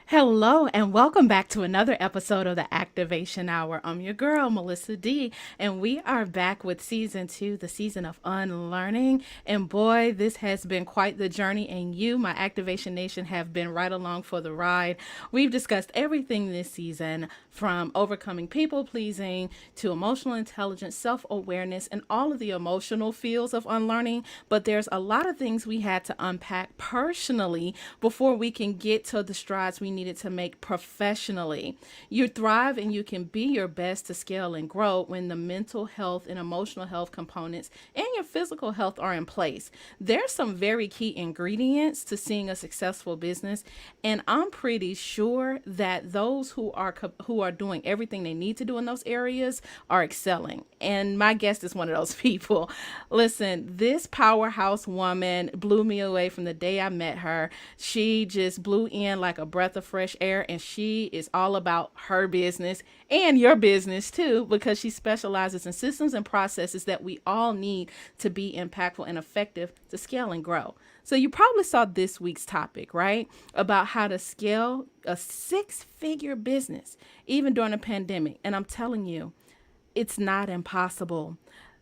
Hello, and welcome back to another episode of the Activation Hour. I'm your girl, Melissa D, and we are back with season two, the season of unlearning. And boy, this has been quite the journey, and you, my Activation Nation, have been right along for the ride. We've discussed everything this season from overcoming people pleasing to emotional intelligence, self awareness, and all of the emotional fields of unlearning. But there's a lot of things we had to unpack personally before we can get to the strides we needed to make professionally. You thrive and you can be your best to scale and grow when the mental health and emotional health components and your physical health are in place. There's some very key ingredients to seeing a successful business, and I'm pretty sure that those who are doing everything they need to do in those areas are excelling. And my guest is one of those people. Listen, this powerhouse woman blew me away from the day I met her. She just blew in like a breath of fresh air, and she is all about her business and your business too, because she specializes in systems and processes that we all need to be impactful and effective to scale and grow. So you probably saw this week's topic, right? About how to scale a six-figure business even during a pandemic. And I'm telling you, it's not impossible.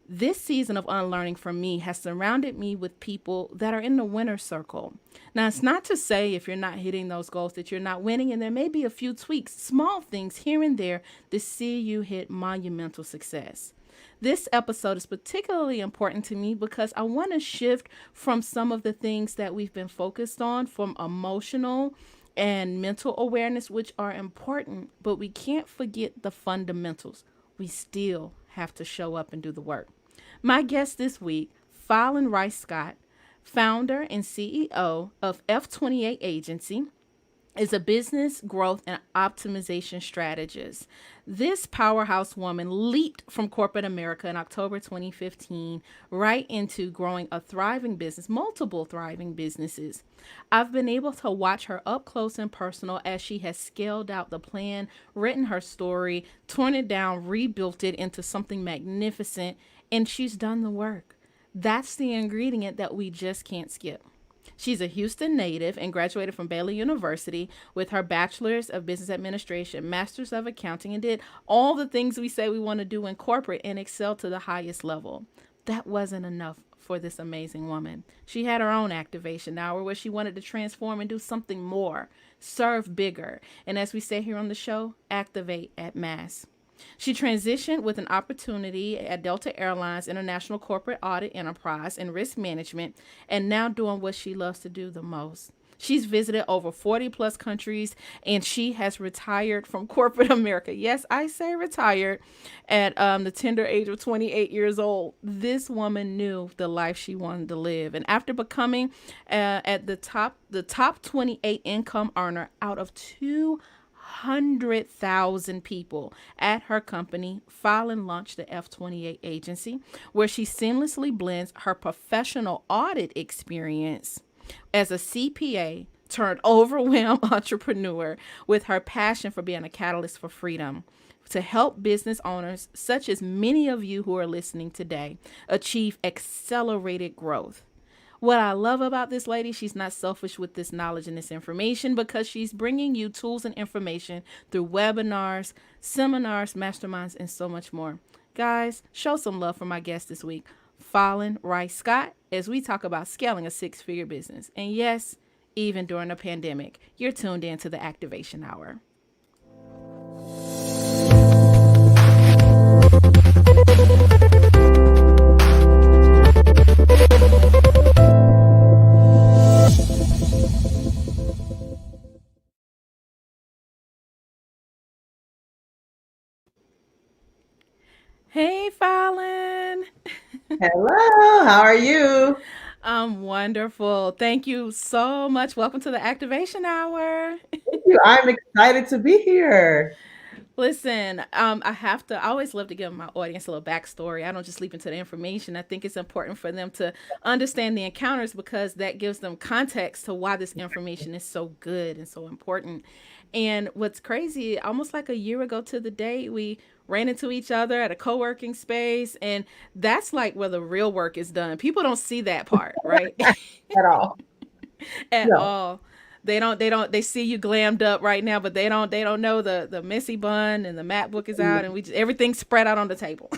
This season of unlearning for me has surrounded me with people that are in the winner's circle. Now, it's not to say if you're not hitting those goals that you're not winning, and there may be a few tweaks, small things here and there to see you hit monumental success. This episode is particularly important to me because I want to shift from some of the things that we've been focused on, from emotional and mental awareness, which are important, but we can't forget the fundamentals. We still have to show up and do the work. My guest this week, Fallon Rice Scott, founder and CEO of F28 Agency, is a business growth and optimization strategist. This powerhouse woman leaped from corporate America in October 2015 right into growing a thriving business, multiple thriving businesses. I've been able to watch her up close and personal as she has scaled out the plan, written her story, torn it down, rebuilt it into something magnificent, and she's done the work. That's the ingredient that we just can't skip. She's a Houston native and graduated from Baylor University with her bachelor's of business administration, master's of accounting, and did all the things we say we want to do in corporate and excel to the highest level. That wasn't enough for this amazing woman. She had her own activation hour where she wanted to transform and do something more, serve bigger, and as we say here on the show, activate at mass. She transitioned with an opportunity at Delta Airlines International Corporate Audit Enterprise and Risk Management, and now doing what she loves to do the most. She's visited over 40 plus countries, and she has retired from corporate America. Yes, I say retired at the tender age of 28 years old. This woman knew the life she wanted to live. And after becoming at the top 28 income earner out of 200,000 people at her company, Fallon launched the F28 agency, where she seamlessly blends her professional audit experience as a CPA turned overwhelmed entrepreneur with her passion for being a catalyst for freedom to help business owners, such as many of you who are listening today, achieve accelerated growth. What I love about this lady, she's not selfish with this knowledge and this information because she's bringing you tools and information through webinars, seminars, masterminds, and so much more. Guys, show some love for my guest this week, Fallon Rice Scott, as we talk about scaling a six-figure business. And yes, even during a pandemic, you're tuned in to the Activation Hour. Hey, Fallon. Hello, how are you? I'm wonderful. Thank you so much. Welcome to the Activation Hour. Thank you. I'm excited to be here. Listen, I always love to give my audience a little backstory. I don't just leap into the information. I think it's important for them to understand the encounters because that gives them context to why this information is so good and so important. And what's crazy, almost like a year ago to the day, we ran into each other at a co-working space, and that's like where the real work is done. People don't see that part, right? At all. At No. all. They see you glammed up right now, but they don't know the messy bun and the MacBook is out and we just everything's spread out on the table.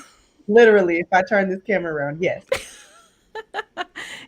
Literally, if I turn this camera around, yes.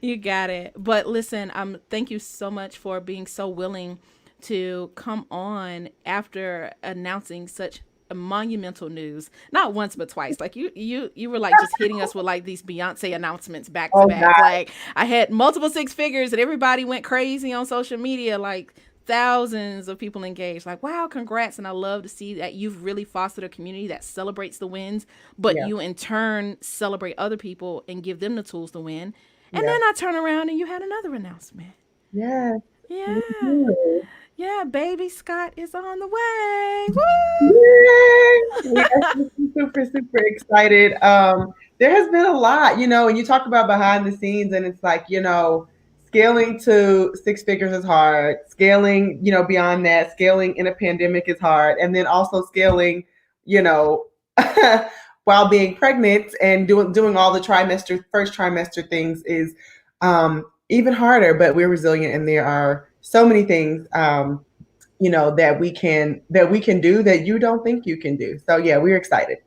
You got it. But listen, thank you so much for being so willing to come on after announcing such a monumental news. Not once but twice. Like you were like just hitting us with like these Beyonce announcements back to Oh back. God, Like I had multiple six figures and everybody went crazy on social media like thousands of people engaged. Like, wow, congrats. And I love to see that you've really fostered a community that celebrates the wins, but yeah, you in turn celebrate other people and give them the tools to win. And yeah, then I turn around and you had another announcement. yes. We Yeah. do. Yeah, baby Scott is on the way. Yay! We are Woo! super excited. There has been a lot, and you talk about behind the scenes, and it's like, scaling to six figures is hard. Scaling, beyond that, scaling in a pandemic is hard. And then also scaling, you know, while being pregnant and doing all the first trimester things is even harder, but we're resilient and there are so many things that we can do that you don't think you can do. So yeah, we're excited.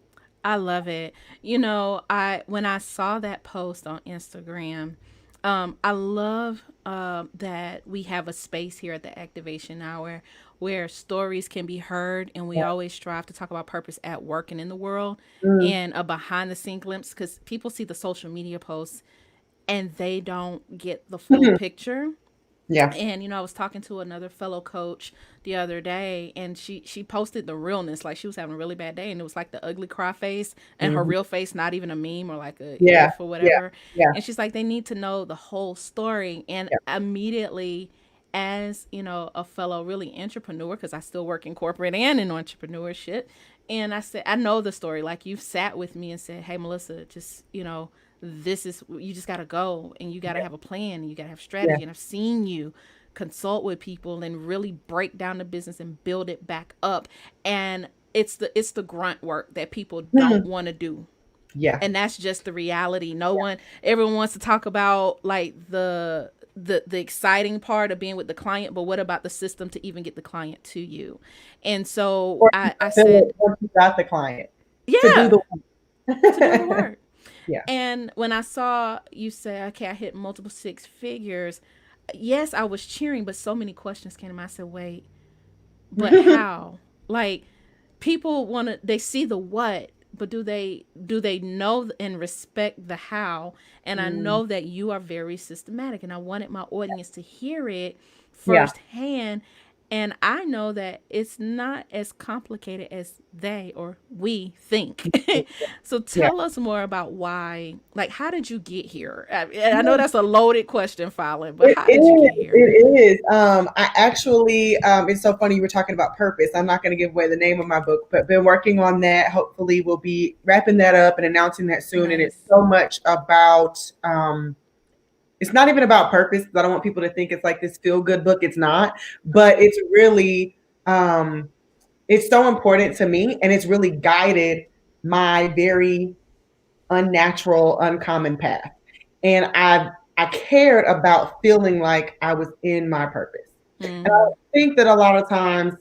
I love it. I when I saw that post on Instagram, I love that we have a space here at the Activation Hour where stories can be heard, and we always strive to talk about purpose at work and in the world, Mm, and a behind the scene glimpse because people see the social media posts and they don't get the full picture. yeah. And I was talking to another fellow coach the other day, and she posted the realness. Like she was having a really bad day, and it was like the ugly cry face, and her Mhm. real face, not even a meme or like a Yeah. gif or Yeah. whatever. Yeah. And she's like, they need to know the whole story. And Yeah. immediately, as a fellow really entrepreneur, because I still work in corporate and in entrepreneurship, and I said, I know the story. Like you've sat with me and said, hey Melissa, just this is, you just got to go and you got to have a plan and you got to have Yeah. strategy. And I've seen you consult with people and really break down the business and build it back up. And it's the grunt work that people don't Mhm. want to do. Yeah. And that's just the reality. Everyone wants to talk about like the exciting part of being with the client, but what about the system to even get the client to you? And so Or to I fulfill said, it once you got the client to do yeah, the to do the work. work. Yeah. And when I saw you say, okay, I hit multiple six figures, yes, I was cheering, but so many questions came to me. I said, wait, but how? Like people they see the what, but do they know and respect the how? And I Mm, know that you are very systematic, and I wanted my audience to hear it yeah. firsthand. And I know that it's not as complicated as they or we think. So Yeah. tell us more about why, like, how did you get here? I know that's a loaded question, Fallon, but It how did you get is. here? It is. I actually, it's so funny you were talking about purpose. I'm not going to give away the name of my book, but been working on that. Hopefully, we'll be wrapping that up and announcing that soon. And it's Nice. so much about. It's not even about purpose. I don't want people to think it's like this feel good book. It's not, but Okay. it's really. It's so important to me, and it's really guided my very unnatural, uncommon path. And I cared about feeling like I was in my purpose. And I Mm-hmm. think that a lot of times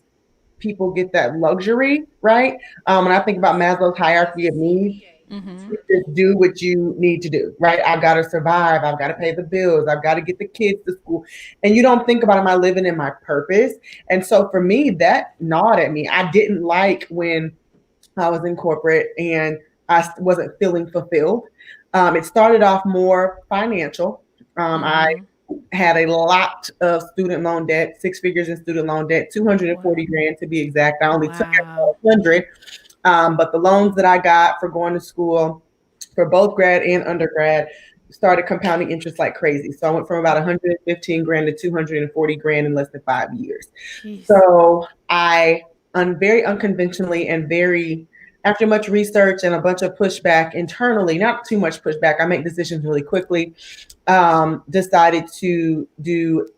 people get that luxury, right? When I think about Maslow's hierarchy of needs, Mm-hmm. you just do what you need to do, right? I've got to survive. I've got to pay the bills. I've got to get the kids to school. And you don't think about, am I living in my purpose? And so for me, that gnawed at me. I didn't like when I was in corporate and I wasn't feeling fulfilled. It started off more financial. I Mm-hmm. had a lot of student loan debt, six figures in student loan debt, 240 Wow. grand to be exact. I only took Wow. out 100, but the loans that I got for going to school for both grad and undergrad started compounding interest like crazy. So I went from about Wow. 115 grand to 240 grand in less than 5 years. Jeez. So I very unconventionally and very after much research and a bunch of pushback internally, not too much pushback, I make decisions really quickly. Decided to do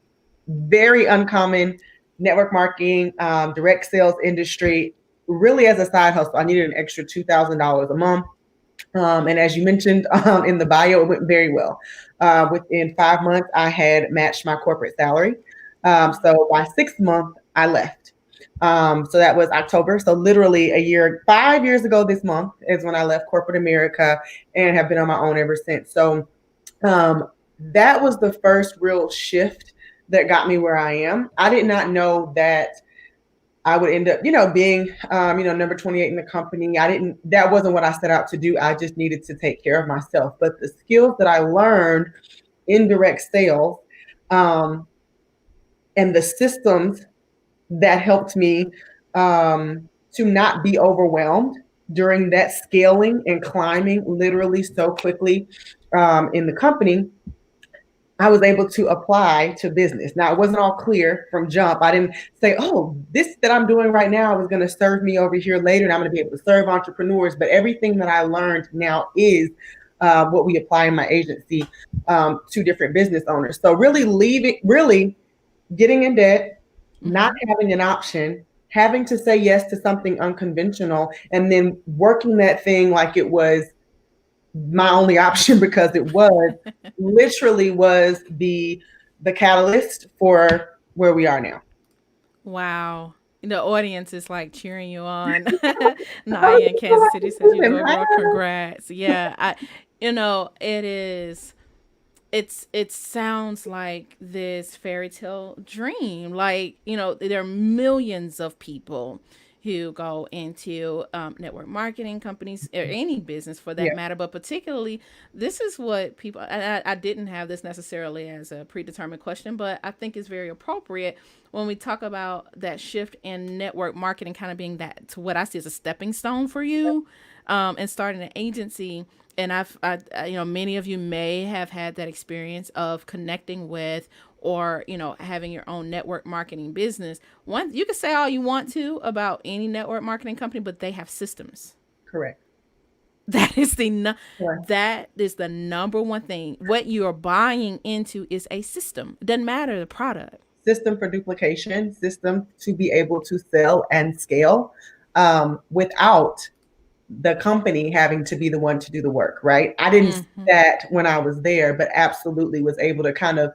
very uncommon network marketing, direct sales industry, really as a side hustle. I needed an extra $2,000 a month. And as you mentioned in the bio, it went very well. Within 5 months, I had matched my corporate salary. So by 6th month, I left. So that was October. So literally a year, 5 years ago this month is when I left corporate America and have been on my own ever since. So um, that was the first real shift that got me where I am. I did not know that I would end up, being, number 28 in the company. That wasn't what I set out to do. I just needed to take care of myself. But the skills that I learned in direct sales, um, and the systems that helped me to not be overwhelmed during that scaling and climbing literally so quickly in the company, I was able to apply to business. Now, it wasn't all clear from jump. I didn't say, oh, this that I'm doing right now is going to serve me over here later, and I'm going to be able to serve entrepreneurs. But everything that I learned now is what we apply in my agency to different business owners. So really getting in debt, not having an option, having to say yes to something unconventional, and then working that thing like it was my only option because it was literally was the catalyst for where we are now. Wow. The audience is like cheering you on. Naya in Kansas City says you go girl, congrats. Yeah, it is it sounds like this fairy tale dream. Like, there are millions of people who go into network marketing companies or any business for that Yeah, matter. But particularly, this is what people, I didn't have this necessarily as a predetermined question, but I think it's very appropriate when we talk about that shift in network marketing kind of being that to what I see as a stepping stone for you, and starting an agency. And many of you may have had that experience of connecting with or, having your own network marketing business. One, you can say all you want to about any network marketing company, but they have systems. correct. That is the Correct. that is the number one thing. What you are buying into is a system. It doesn't matter the product. System for duplication, system to be able to sell and scale without the company having to be the one to do the work, right? I didn't see that when I was there, but absolutely was able to kind of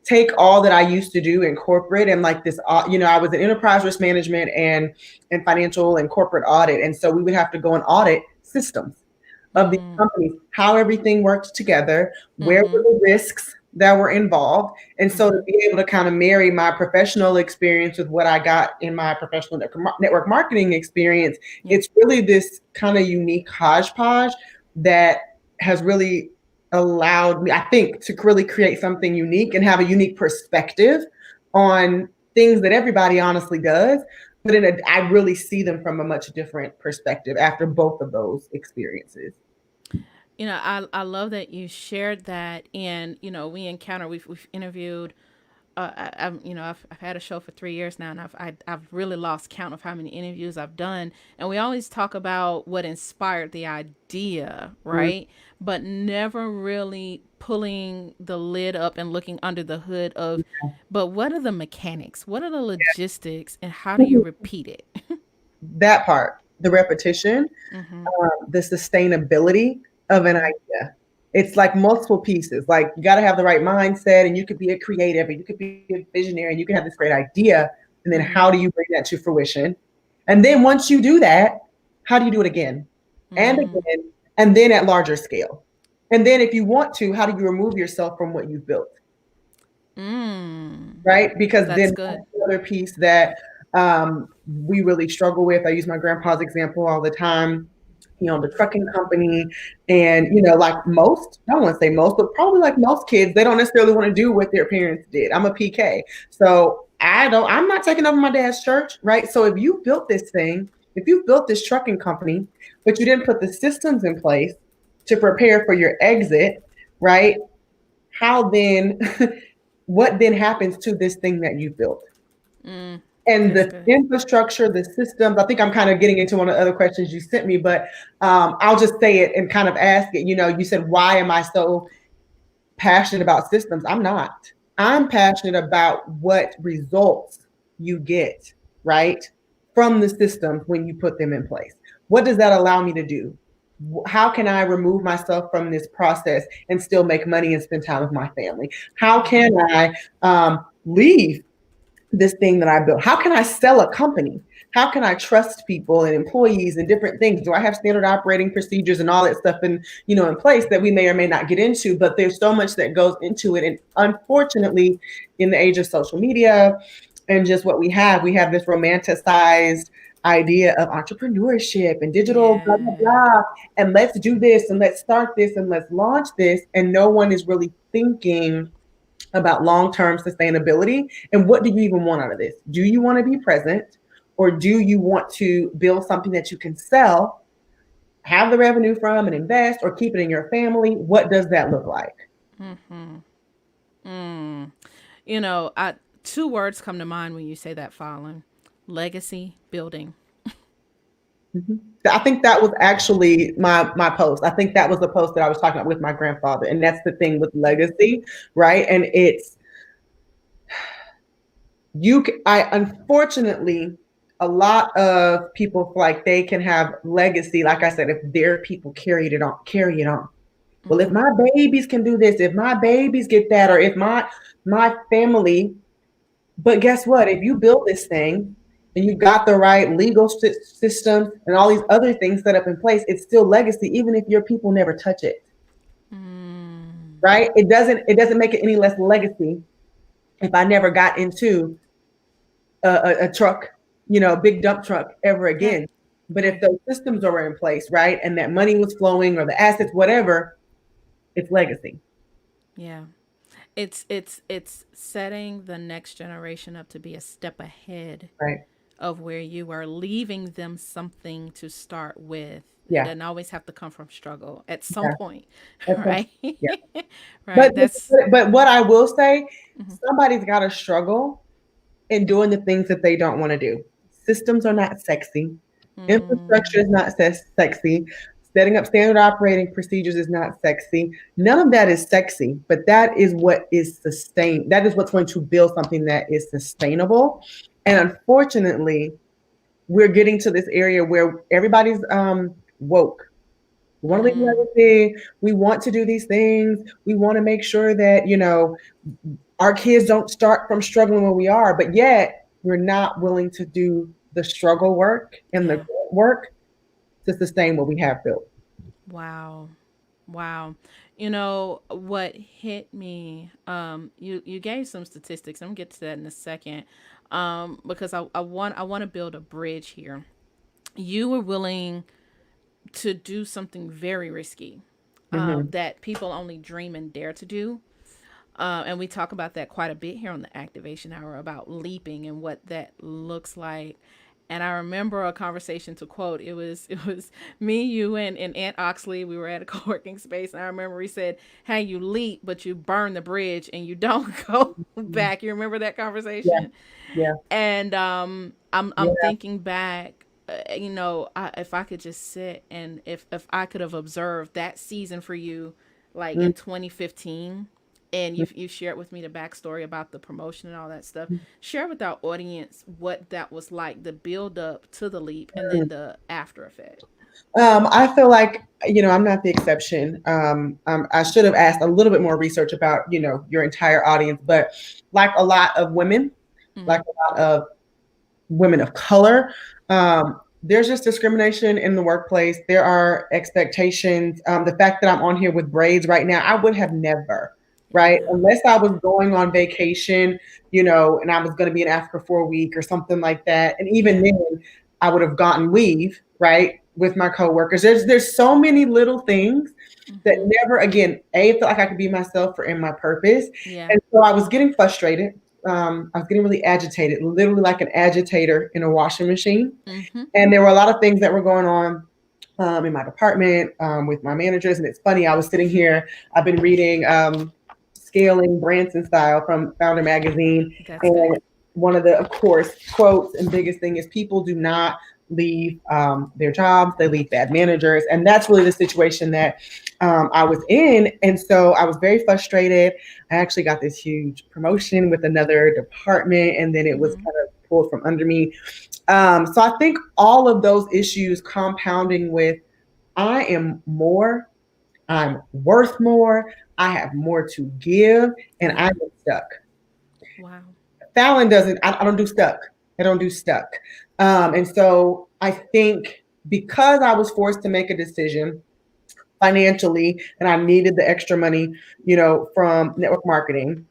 take all that I used to do in corporate and like this, I was in enterprise risk management and financial and corporate audit. And so we would have to go and audit systems of these companies, how everything worked together, where were the risks that were involved. And so to be able to kind of marry my professional experience with what I got in my professional network marketing experience, Yeah. it's really this kind of unique hodgepodge that has really allowed me, I think, to really create something unique and have a unique perspective on things that everybody honestly does. But I really see them from a much different perspective after both of those experiences. I love that you shared that. And, we've interviewed, I've had a show for 3 years now, and I've really lost count of how many interviews I've done. And we always talk about what inspired the idea, Mm, right? But never really pulling the lid up and looking under the hood of, but what are the mechanics? What are the logistics? And how do you yeah. repeat it? That part, the repetition, the sustainability of an idea. It's like multiple pieces. Like you got to have the right mindset, and you could be a creative, and you could be a visionary, and you can have this great idea. And then how do you bring that to fruition? And then once you do that, how do you do it again and again, and then at larger scale? And then if you want to, how do you remove yourself from what you've built? Right? Because That's then good. that's the other piece that we really struggle with. I use my grandpa's example all the time. The trucking company, and like most, I don't want to say most, but probably like most kids, they don't necessarily want to do what their parents did. I'm a PK, so I'm not taking over my dad's church, right? So if you built this thing, if you built this trucking company, but you didn't put the systems in place to prepare for your exit, right? How then what then happens to this thing that you built? And That's the good. infrastructure, the systems. I think I'm kind of getting into one of the other questions you sent me, but I'll just say it and kind of ask it. You said, why am I so passionate about systems? I'm not. I'm passionate about what results you get, right, from the systems when you put them in place. What does that allow me to do? How can I remove myself from this process and still make money and spend time with my family? How can I leave this thing that I built? How can I sell a company? How can I trust people and employees and different things? Do I have standard operating procedures and all that stuff in place that we may or may not get into? But there's so much that goes into it. And unfortunately, in the age of social media and just what we have this romanticized idea of entrepreneurship and digital blah blah Yeah. blah. And let's do this and let's start this and let's launch this. And no one is really thinking about long-term sustainability and what do you even want out of this? Do you want to be present or do you want to build something that you can sell, have the revenue from and invest or keep it in your family? What does that look like? Mm-hmm. Mm. You know, I two words come to mind when you say that, Fallon. Legacy building. Mhm. I think that was actually my post. I think that was the post that I was talking about with my grandfather. And that's the thing with legacy, right? And it's I unfortunately a lot of people feel like they can have legacy, like I said, if their people carry it on. Well, if Mm-hmm. my babies can do this, if my babies get that, or if my family, but guess what? If you build this thing and you've got the right legal system and all these other things set up in place, it's still legacy, even if your people never touch it. Mm. Right? It doesn't make it any less legacy if I never got into a truck, a big dump truck ever Right. again. But if Right. those systems are in place, right, and that money was flowing or the assets, whatever, it's legacy. Yeah. It's setting the next generation up to be a step ahead Right. of where you are, leaving them something to start with. It Yeah. doesn't always have to come from struggle at some Yeah. point, That's right? yeah. But Right. That's but what I will say, mhm. somebody's got to struggle in doing the things that they don't want to do. Systems are not sexy. Infrastructure Mm, is not sexy. Setting up standard operating procedures is not sexy. None of that is sexy, but that is what is sustained. That is what's going to build something that is sustainable. And unfortunately, we're getting to this area where everybody's woke. We want to leave mm, legacy. We want to do these things. We want to make sure that, our kids don't start from struggling where we are, but yet we're not willing to do the struggle work and the yeah. work to sustain what we have built. Wow. Wow. You know what hit me? You gave some statistics. I'm gonna get to that in a second. Because I want to build a bridge here. You were willing to do something very risky, Mm-hmm. that people only dream and dare to do. And we talk about that quite a bit here on the Activation Hour about leaping and what that looks like. And I remember a conversation, to quote, it was me, you, and Aunt Oxley. We were at a co-working space, and I remember he said, "Hey, you leap, but you burn the bridge and you don't go back." You remember that Yeah, conversation? yeah, And I'm yeah. thinking back, if I could just sit, and if I could have observed that season for you, like Mm-hmm. in 2015, and you shared with me the backstory about the promotion and all that stuff. Share with our audience what that was like, the build up to the leap, and then the after effect. I feel like, I'm not the exception. I should have asked a little bit more research about, your entire audience, but like a lot of women, like Mm-hmm. a lot of women of color. There's just discrimination in the workplace. There are expectations. The fact that I'm on here with braids right now, I would have never, right? Yeah. Unless I was going on vacation, and I was going to be in Africa for a week or something like that. And even Yeah. then, I would have gotten leave, right, with my coworkers. There's so many little things that Mm-hmm. never, again, felt like I could be myself or in my purpose. Yeah. And so I was getting frustrated. I was getting really agitated, literally like an agitator in a washing machine. Mm-hmm. And there were a lot of things that were going on in my department with my managers. And it's funny, I was sitting here, I've been reading Scaling Branson Style from Founder Magazine. That's good. And one of the, of course, quotes and biggest thing is people do not leave their jobs, they leave bad managers. And that's really the situation that I was in. And so I was very frustrated. I actually got this huge promotion with another department, and then it was Mm-hmm. kind of pulled from under me. So I think all of those issues compounding with I am more, I'm worth more, I have more to give, and I Yeah. am stuck. Wow. Fallon doesn't, I don't do stuck. I don't do stuck. And so I think because I was forced to make a decision financially and I needed the extra money, from network marketing,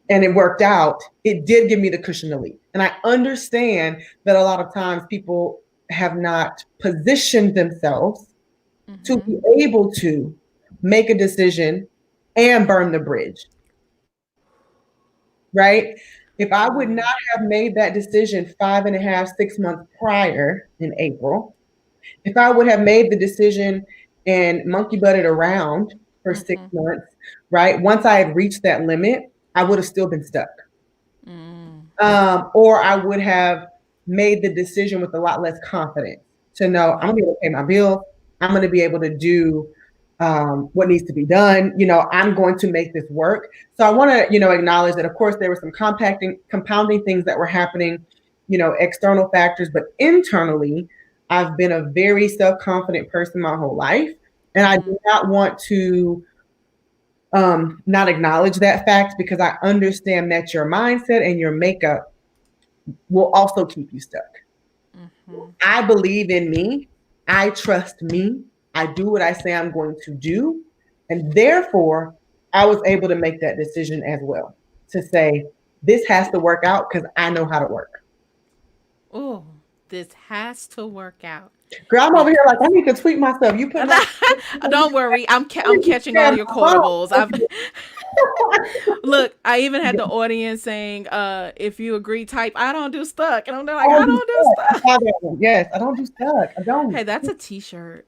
and it worked out, it did give me the cushion to leave. And I understand that a lot of times people have not positioned themselves to Mm-hmm. be able to make a decision and burn the bridge, right? If I would Ooh. not have made that decision 5.5, 6 months prior in April, if I would have made the decision and monkey butted around for six Mm-hmm. months, right? Once I had reached that limit, I would have still been stuck. Mm. Or I would have made the decision with a lot less confidence to know I'm Wow. gonna be able to pay my bills. I'm gonna be able to do what needs to be done. I'm going to make this work. So I want to, acknowledge that, of course, there were some compounding things that were happening, external factors, but internally, I've been a very self-confident person my whole life, and I Mm-hmm. do not want to not acknowledge that fact because I understand that your mindset and your makeup will also keep you stuck. Mm-hmm. I believe in me. I trust me. I do what I say I'm going to do. And therefore, I was able to make that decision as well to say, this has to work out because I know how to work. Oh, this has to work out Girl, I'm over here like, I because need to tweet myself. You put my. don't worry, I I'm need to catching all stand your my quotables. I've phone. look, I even had the audience saying, if you agree, type I don't do stuck. And I'm there I like, I don't do don't do stuck. I stuck. saw that one. Yes, I don't do stuck. I don't. Hey, that's a t-shirt.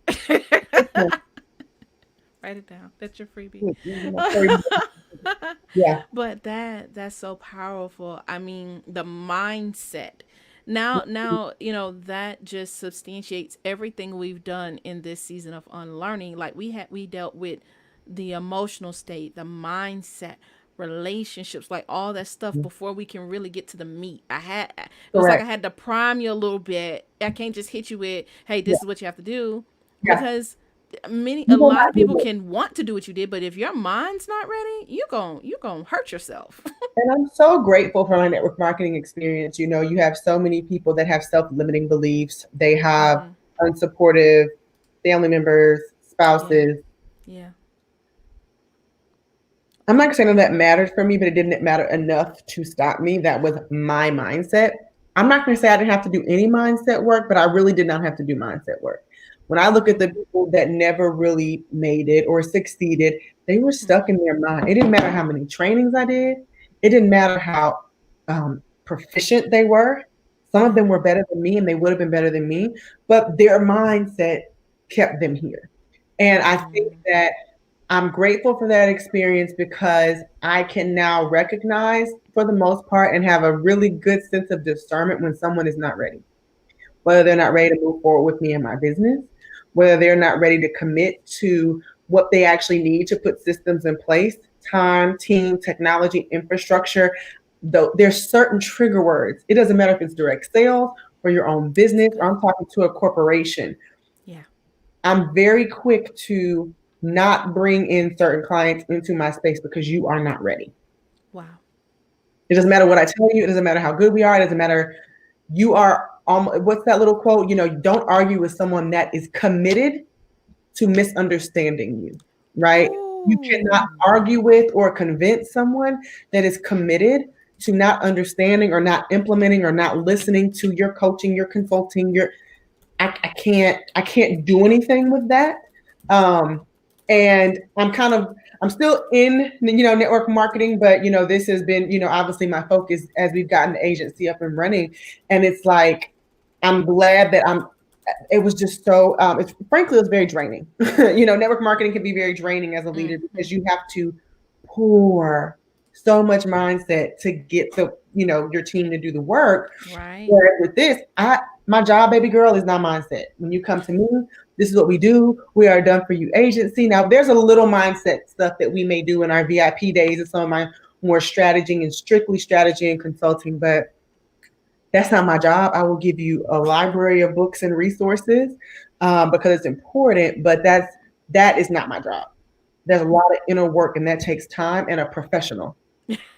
Write it down. That's your freebie. Yeah. But that's so powerful. I mean, the mindset. Now, that just substantiates everything we've done in this season of unlearning. Like we dealt with the emotional state, the mindset, relationships, like all that stuff before we can really get to the meat. It was like I Correct. had to prime you a little bit. I can't just hit you with, "Hey, Yeah. this is what you have to do," Yeah. because a You will lot not of do people it. can want to do what you did, but if your mind's not ready, you going to hurt yourself. And I'm so grateful for my network marketing experience. You have so many people that have self-limiting beliefs. They have Mhm. unsupportive family members, Yeah. spouses. Yeah. I'm not saying that mattered for me, but it didn't matter enough to stop me. That was my mindset. I'm not going to say I didn't have to do any mindset work, but I really did not have to do mindset work. When I look at the Mhm. people that never really made it or succeeded, they were stuck Mhm. in their mind. It didn't matter how many trainings I did. It didn't matter how proficient they were. Some of Yeah. them were better than me and they would have been better than me, but their mindset kept them here. And I think Mm. that I'm grateful for that experience because I can now recognize, for the most part, and have a really good sense of discernment when someone is not ready, whether they're not ready to move forward with me in my business, whether they're not ready to commit to what they actually need to put systems in place, time, team, technology, infrastructure. Though there's certain trigger words. It doesn't matter if it's direct sales or your own That's business, or good. I'm talking to a corporation. Yeah. I'm very quick to not bring in certain clients into my space because you are not ready. Wow. It doesn't matter what I Wow. tell you. It doesn't matter how good we are. It doesn't matter. You are, what's that little quote? Don't argue with someone that is committed to misunderstanding you, right? You cannot Ooh. argue with or convince someone that is committed to not understanding or not implementing or not listening to your coaching, your consulting, I can't do anything with that. Um, and I'm still in network marketing, but this has been obviously my focus as we've gotten the agency up and running, and it's like I'm glad that I'm. It was just so. It's frankly it was very draining. Network marketing can be very draining as a leader Mhm. because you have to pour so much mindset to get your team to do the work. Right. Whereas with this, my job, baby girl, is not mindset. When you come to me, this is what we do. We are done for you agency. Now, there's a little mindset stuff that we may do in our VIP days and some of my more strategy and strictly strategy and consulting, but that's not my job. I will give you a library of books and resources because it's important, but that is not my job. There's a lot of inner work and that takes time and a professional.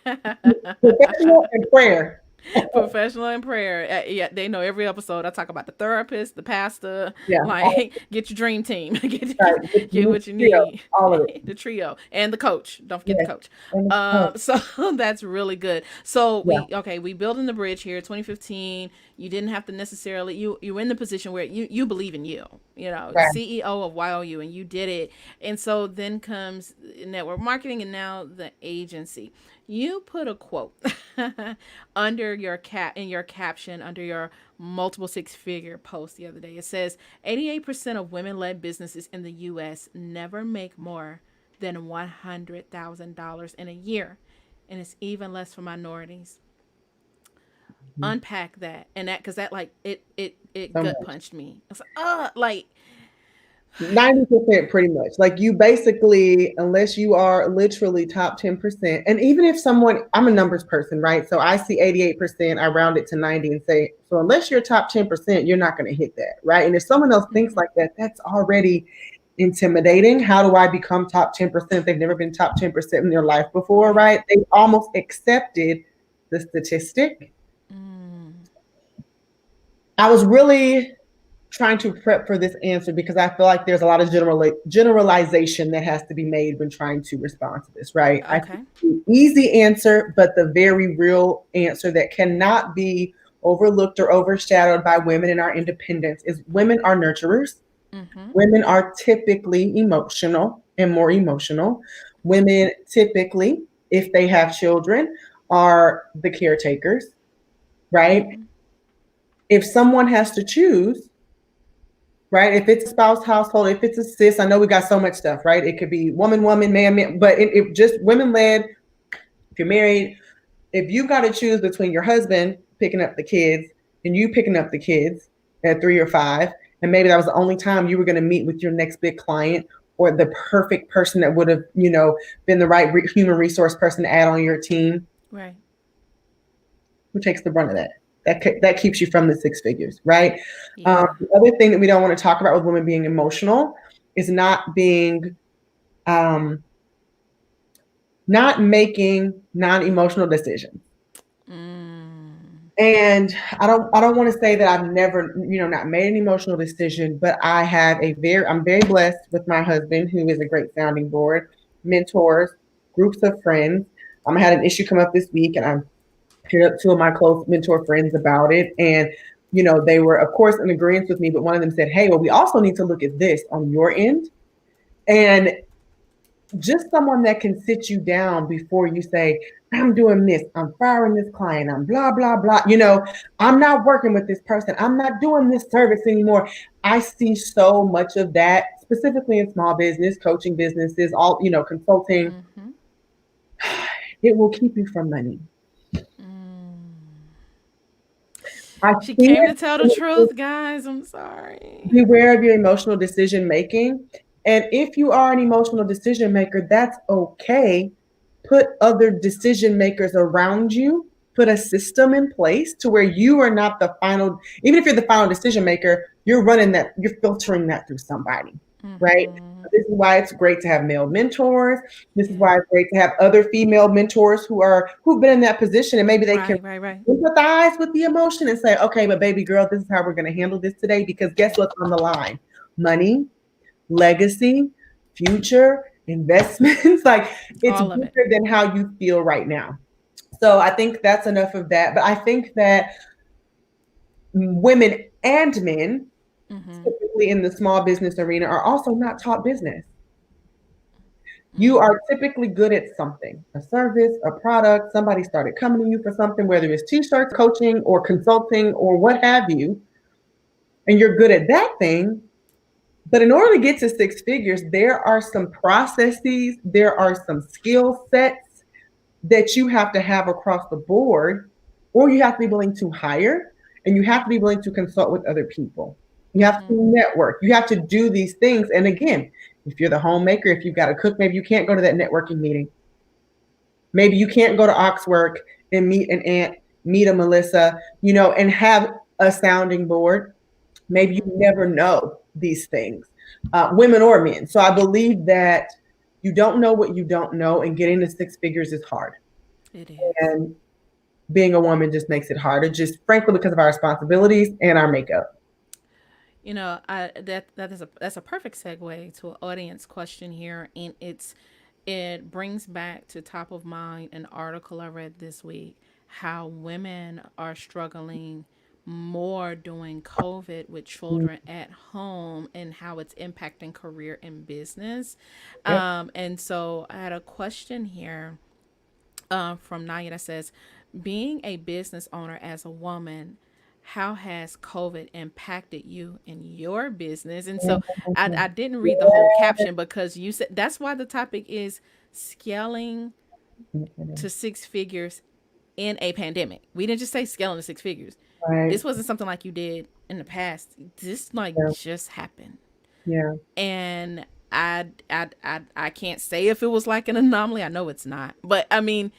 Professional and prayer. Professional in prayer. Yeah, they know every episode. I talk about the therapist, the pastor, Yeah, like get your dream team, right. get what you Yeah, need, all of it. the trio, and the coach. Don't forget the Yes. coach. And oh, So that's really good. So yeah, we building the bridge here. 2015. You didn't have to necessarily you're in the position where you believe in you. You know, right. CEO of YOU, and you did it. And so then comes network marketing, and now the agency. You put a quote under your in your caption under your multiple six-figure post the other day. It says 88% of women-led businesses in the US never make more than $100,000 in a year, and it's even less for minorities. Unpack that, and that, because that, like, it So gut much. punched me. It's like 90% pretty much. Like you basically, unless you are literally top 10%, and even if someone, I'm a numbers person, right? So I see 88%, I round it to 90 and say, so unless you're top 10%, you're not going to hit that, right? And if someone else thinks like that, that's already intimidating. How do I become top 10%? They've never been top 10% in their life before, right. right? They almost accepted the statistic. I was really trying to prep for this answer because I feel like there's a lot of generalization that has to be made when trying to respond to this, right? I think Okay. the easy answer, but the very real answer that cannot be overlooked or overshadowed by women in our independence is women are nurturers. Women are typically emotional and more emotional. Women typically, if they have children, are the caretakers, right? If someone has to choose, right? If it's a spouse household, if it's a cis, I know we got so much stuff, right? It could be woman, woman, man, man, but it just women led. If you're married, if you got to choose between your husband picking up the kids and you picking up the kids at 3 or 5, and maybe that was the only time you were going to meet with your next big client or the perfect person that would have, been the right human resource person to add on your team, Right. who takes the brunt of that? That keeps you from the six figures, right? Yeah. The other thing that we don't want to talk about with women being emotional is um, not making non-emotional decisions. And I don't want to say that I've never, not made an emotional decision, but I'm very blessed with my husband, who is a great sounding board, mentors, groups of friends. I had an issue come up this week, and I paired up two of my close mentor friends about it. And, they were, of course, in agreement with me, but one of them said, hey, well, we also need to look at this on your end. And just someone that can sit you down before you say, I'm doing this, I'm firing this client, I'm blah, blah, blah. I'm not working with this person, I'm not doing this service anymore. I see so much of that, specifically in small business, coaching businesses, all, consulting. It will keep you from money. I She see came to tell the it. truth, guys. I'm sorry. Beware of your emotional decision making. And if you are an emotional decision maker, that's okay. Put other decision makers around you, put a system in place to where you are not the final, even if you're the final decision maker, you're filtering that through somebody, right? This is why it's great to have male mentors. This is Yeah. why it's great to have other female mentors who've been in that position, and maybe they can Right, right, right. empathize with the emotion and say, okay, but baby girl, this is how we're going to handle this today, because guess what's on the line? Money, legacy, future, investments. Like, it's All of it. bigger than how you feel right now. So I think that's enough of that. But I think that women and men, typically in the small business arena, are also not taught business. You are typically good at something, a service, a product. Somebody started coming to you for something, whether it's t-shirts, coaching, or consulting, or what have you, and you're good at that thing. But in order to get to six figures, there are some processes, there are some skill sets that you have to have across the board, or you have to be willing to hire, and you have to be willing to consult with other people. You have to network. You have to do these things. And again, if you're the homemaker, if you've got to cook, maybe you can't go to that networking meeting. Maybe you can't go to Oxwork and meet an aunt, meet a Melissa, and have a sounding board. Maybe you never know these things, women or men. So I believe that you don't know what you don't know, and getting to six figures is hard. It is. And being a woman just makes it harder, just frankly because of our responsibilities and our makeup. That's a perfect segue to an audience question here, and it brings back to top of mind an article I read this week how women are struggling more during COVID with Mm, children at home and how it's impacting career and business. yep. And so I had a question here from Naya that says, being a business owner as a woman, how has COVID impacted you in your business? And so I didn't read the whole caption because you said that's why the topic is scaling to six figures in a pandemic. We didn't just say scaling to six figures. Right. This wasn't something like you did in the past. This like Yeah. just happened. Yeah. And I can't say if it was like an anomaly. I know it's not. But I mean,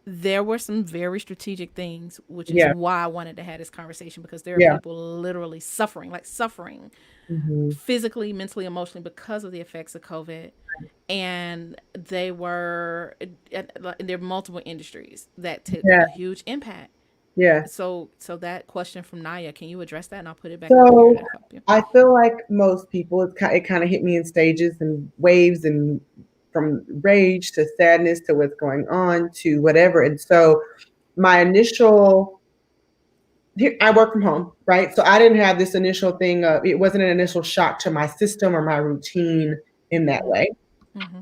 there were some very strategic things, which is Yeah. why I wanted to have this conversation because there are Yeah. people literally suffering, like suffering Hmm. physically, mentally, emotionally because of the effects of COVID. And they were, there are multiple industries that took Yeah. a huge impact. Yeah. So that question from Naya, can you address that? And I'll put it back over here So to help you. I feel like most people, it kind of hit me in stages and waves, and from rage to sadness to what's going on to whatever. And so my initial, I work from home, right? So I didn't have this initial thing. It wasn't an initial shock to my system or my routine in that Mm-hmm. way. Mm-hmm.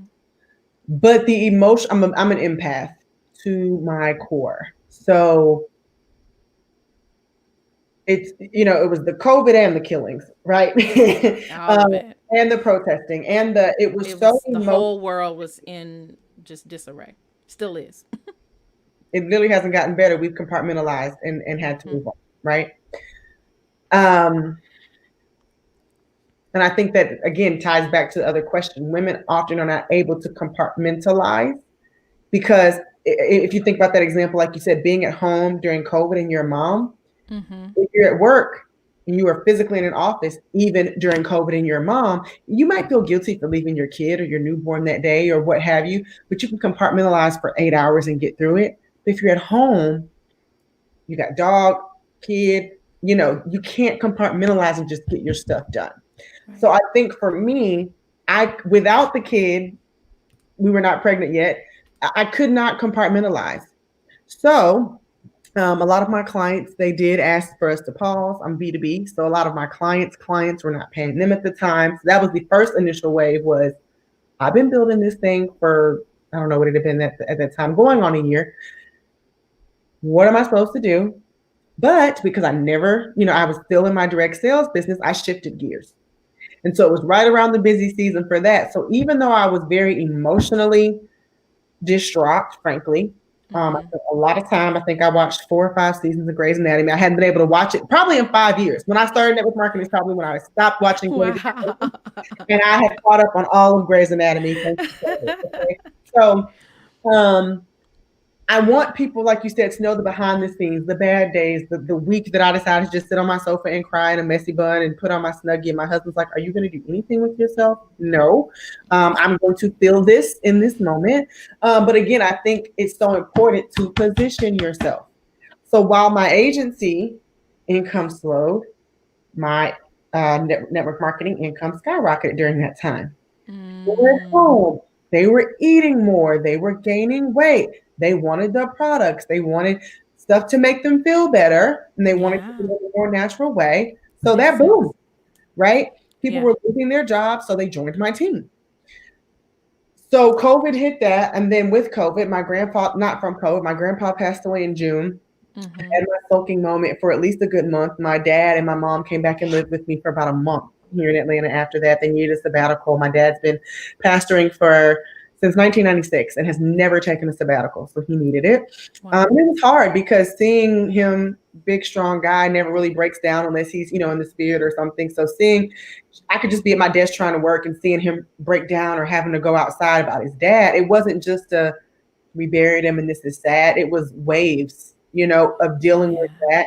But the emotion, I'm an empath to my core. So it's, it was the COVID and the killings, right? All of it. And the protesting and it was It so was the emotional. whole world was in just disarray. Still is. It literally hasn't gotten better. We've compartmentalized and had to Mm-hmm. move on, right? Um, and I think that again ties back to the other question. Women often are not able to compartmentalize because if you think about that example, like you said, being at home during COVID and you're a mom, Mm-hmm. if you're at work and you are physically in an office, even during COVID and you're a mom, you might feel guilty for leaving your kid or your newborn that day or what have you, but you can compartmentalize for 8 hours and get through it. But if you're at home, you got dog, kid, you can't compartmentalize and just get your stuff done. So Right. I think for me, without the kid, we were not pregnant yet. I could not compartmentalize. So a lot of my clients, they did ask for us to pause. I'm B2B. So a lot of my clients were not paying them at the time. So that was the first initial wave was I've been building this thing for, I don't know what it had been at that time, going on a year. What am I supposed to do? But because I never, I was still in my direct sales business, I shifted gears. And so it was right around the busy season for that. So even though I was very emotionally distraught, frankly, I Mm-hmm. spent a lot of time. I think I watched 4 or 5 seasons of Grey's Anatomy. I hadn't been able to watch it probably in 5 years. When I started network marketing is probably when I stopped watching Grey's Wow. Anatomy, and I had caught up on all of Grey's Anatomy. Thanks to COVID, okay? So I want people, like you said, to know the behind the scenes, the bad days, the week that I decided to just sit on my sofa and cry in a messy bun and put on my Snuggie. And my husband's like, "Are you going to do anything with yourself?" No. I'm going to feel this in this moment. But again, I think it's so important to position yourself. So while my agency income slowed, my network marketing income skyrocketed during that time. They were at Mm, home. They were eating more. They were gaining weight. They wanted the products. They wanted stuff to make them feel better. And they wanted to do yeah. it in a more natural way. So Makes that boom, sense. right? People Yeah. were losing their jobs. So they joined my team. So COVID hit that. And then with COVID, my grandpa, not from COVID, my grandpa passed away in June. I Mm-hmm. had my sulking moment for at least a good month. My dad and my mom came back and lived with me for about a month here in Atlanta after that. They needed a sabbatical. My dad's been pastoring for since 1996 and has never taken a sabbatical, so he needed it. Wow. And it was hard because seeing him, big, strong guy, never really breaks down unless he's, in the spirit or something. So I could just be at my desk trying to work and seeing him break down or having to go outside about his dad. It wasn't just we buried him and this is sad. It was waves, of dealing with Yeah. that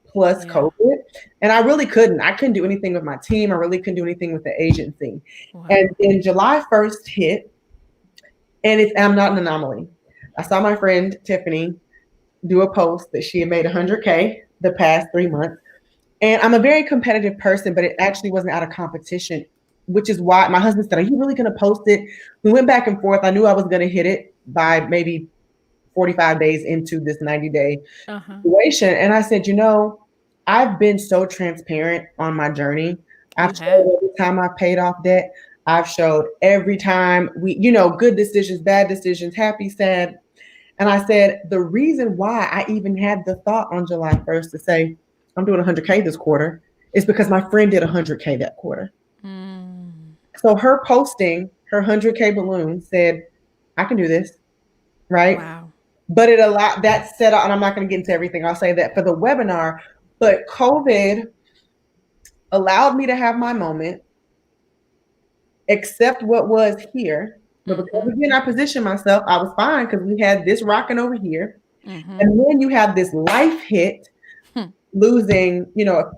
plus Yeah. COVID. And I couldn't do anything with my team. I really couldn't do anything with the agency. And Wow. then July 1st hit, and I'm not an anomaly. I saw my friend Tiffany do a post that she had made 100K the past 3 months. And I'm a very competitive person, but it actually wasn't out of competition, which is why my husband said, "Are you really going to post it?" We went back and forth. I knew I was going to hit it by maybe 45 days into this 90-day Uh-huh. situation. And I said, I've been so transparent on my journey. I've You have. showed every time I've paid off debt. I've showed every time good decisions, bad decisions, happy, sad. And I said, the reason why I even had the thought on July 1st to say, I'm doing 100K this quarter is because my friend did 100K that quarter. Mm. So her posting her 100K balloon said, I can do this, right? Wow. But it allowed that set up, and I'm not going to get into everything. I'll say that for the webinar, but COVID allowed me to have my moment, accept what was here. But because Mm-hmm. again, I positioned myself, I was fine because we had this rocking over here. Mm-hmm. And then you have this life hit, Hmm. losing,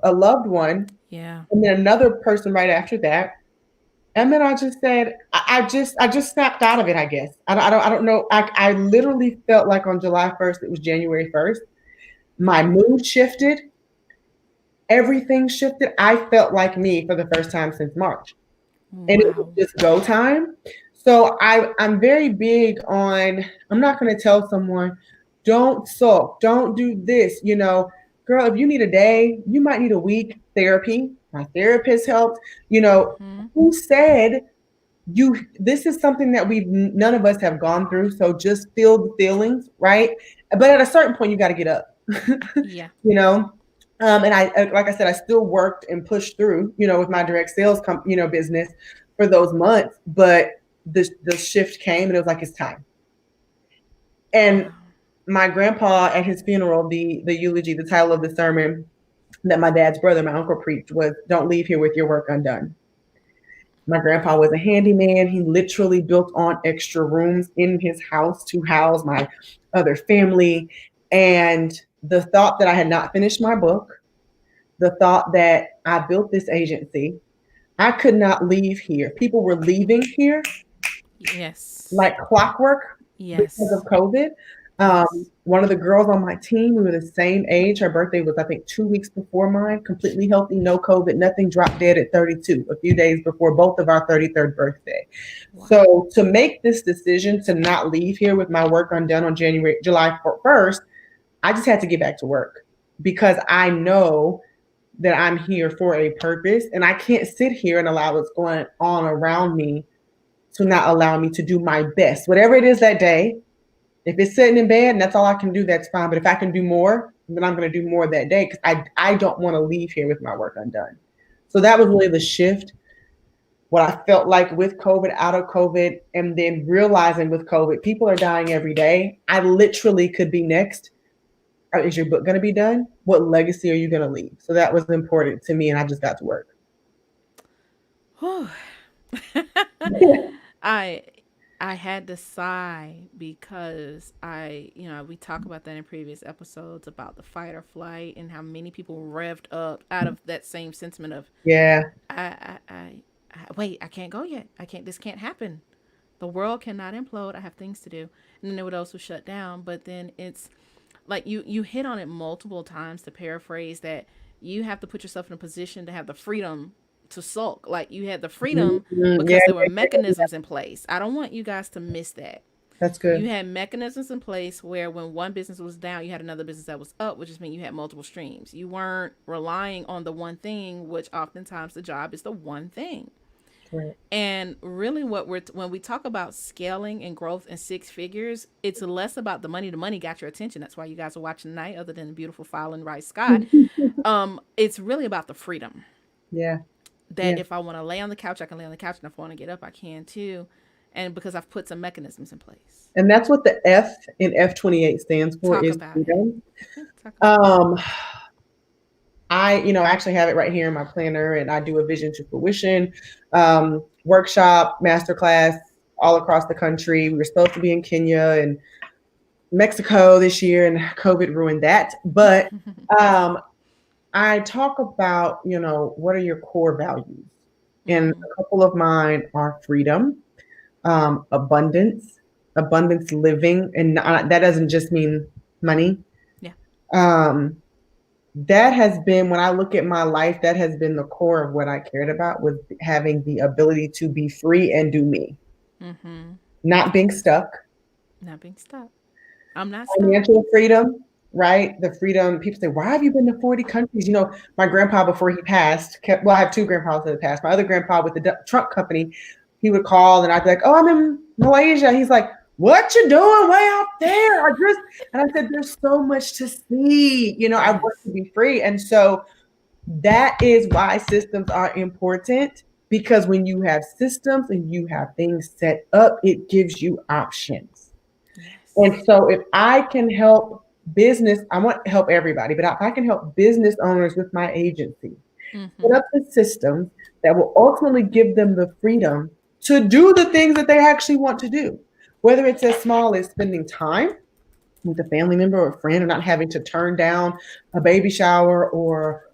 a loved one, Yeah. and then another person right after that. And then I just said, I just snapped out of it. I guess I don't know. I literally felt like on July 1st, it was January 1st. My Mm. mood shifted. Everything shifted. I felt like me for the first time since March, and it was Wow. just go time. So I'm very big on. I'm not going to tell someone, don't sulk, don't do this. Girl, if you need a day, you might need a week therapy. My therapist helped. Mm-hmm. Who said this is something that we none of us have gone through, so just feel the feelings, right? But at a certain point you got to get up. Yeah. you know and I, like I said, I still worked and pushed through, with my direct sales business for those months, but the shift came and it was like, it's time. And Wow. my grandpa at his funeral, the eulogy, the title of the sermon that my dad's brother, my uncle, preached was, "Don't leave here with your work undone." My grandpa was a handyman. He literally built on extra rooms in his house to house my other family. And the thought that I had not finished my book, the thought that I built this agency, I could not leave here. People were leaving here Yes. like clockwork because of Yes. COVID. Yes. One of the girls on my team, we were the same age. Her birthday was, I think, 2 weeks before mine. Completely healthy, no COVID, nothing. Dropped dead at 32, a few days before both of our 33rd birthday. Wow. So to make this decision to not leave here with my work undone on July 1st, I just had to get back to work because I know that I'm here for a purpose, and I can't sit here and allow what's going on around me to not allow me to do my best, whatever it is that day. If it's sitting in bed and that's all I can do, that's fine. But if I can do more, then I'm going to do more that day because I don't want to leave here with my work undone. So that was really the shift. What I felt like with COVID, out of COVID, and then realizing with COVID, people are dying every day. I literally could be next. Is your book going to be done? What legacy are you going to leave? So that was important to me, and I just got to work. Whew. I I had to sigh because we talk about that in previous episodes about the fight or flight and how many people revved up out of that same sentiment of Yeah, wait, I can't go yet. I can't. This can't happen. The world cannot implode. I have things to do. And then there were those who shut down. But then it's like you hit on it multiple times to paraphrase that you have to put yourself in a position to have the freedom to sulk. Like you had the freedom mm-hmm. Yeah, because there were yeah, yeah, yeah. mechanisms in place. I don't want you guys to miss that. That's You good. had mechanisms in place where when one business was down, you had another business that was up, which just means you had multiple streams. You weren't relying on the one thing, which oftentimes the job is the one thing. Right. And really, when we talk about scaling and growth in six figures, it's less about the money. The money got your attention. That's why you guys are watching tonight, other than the beautiful Fallon Rice Scott. It's really about the freedom Yeah, that yeah. if I want to lay on the couch, I can lay on the couch, and if I want to get up, I can too. And because I've put some mechanisms in place. And that's what the F in F28 stands for, Talk is about it. freedom. Talk about it. Um, I actually have it right here in my planner, and I do a vision to fruition workshop, masterclass all across the country. We were supposed to be in Kenya and Mexico this year, and COVID ruined that. But um, I talk about, what are your core values? And Mm-hmm. a couple of mine are freedom, abundance living. And that doesn't just mean money. Um, that has been, when I look at my life, that has been the core of what I cared about, was having the ability to be free and do me, Mm-hmm. not being stuck. Not being stuck. I'm not stuck. Financial freedom, right? The freedom. People say, "Why have you been to 40 countries?" My grandpa, before he passed, kept. Well, I have two grandpas that have passed. My other grandpa with the truck company, he would call, and I'd be like, "Oh, I'm in Malaysia." He's like, "What you doing way out there?" And I said, "There's so much to see." I want Yes. to be free, and so that is why systems are important. Because when you have systems and you have things set up, it gives you options. And Yes. so if I can help business, I want to help everybody, but if I can help business owners with my agency, set Mm-hmm. up the systems that will ultimately give them the freedom to do the things that they actually want to do, whether it's as small as spending time with a family member or a friend, or not having to turn down a baby shower or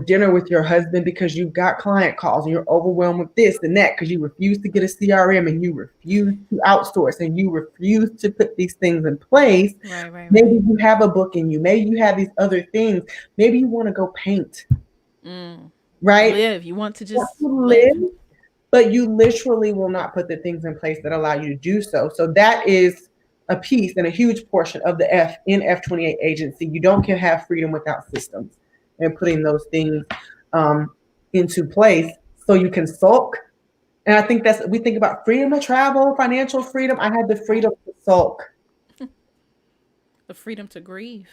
dinner with your husband because you've got client calls and you're overwhelmed with this and that because you refuse to get a CRM and you refuse to outsource and you refuse to put these things in place. Right, right, Maybe right. you have a book in you. Maybe you have these other things. Maybe you want to go paint, Mm. right? Live. You want to You want just to live. live, but you literally will not put the things in place that allow you to do so. So that is a piece and a huge portion of the F28 agency. You don't can have freedom without systems and putting those things um, into place so you can sulk. And I think we think about freedom of travel, financial freedom. I had the freedom Right. to sulk, The freedom to grieve.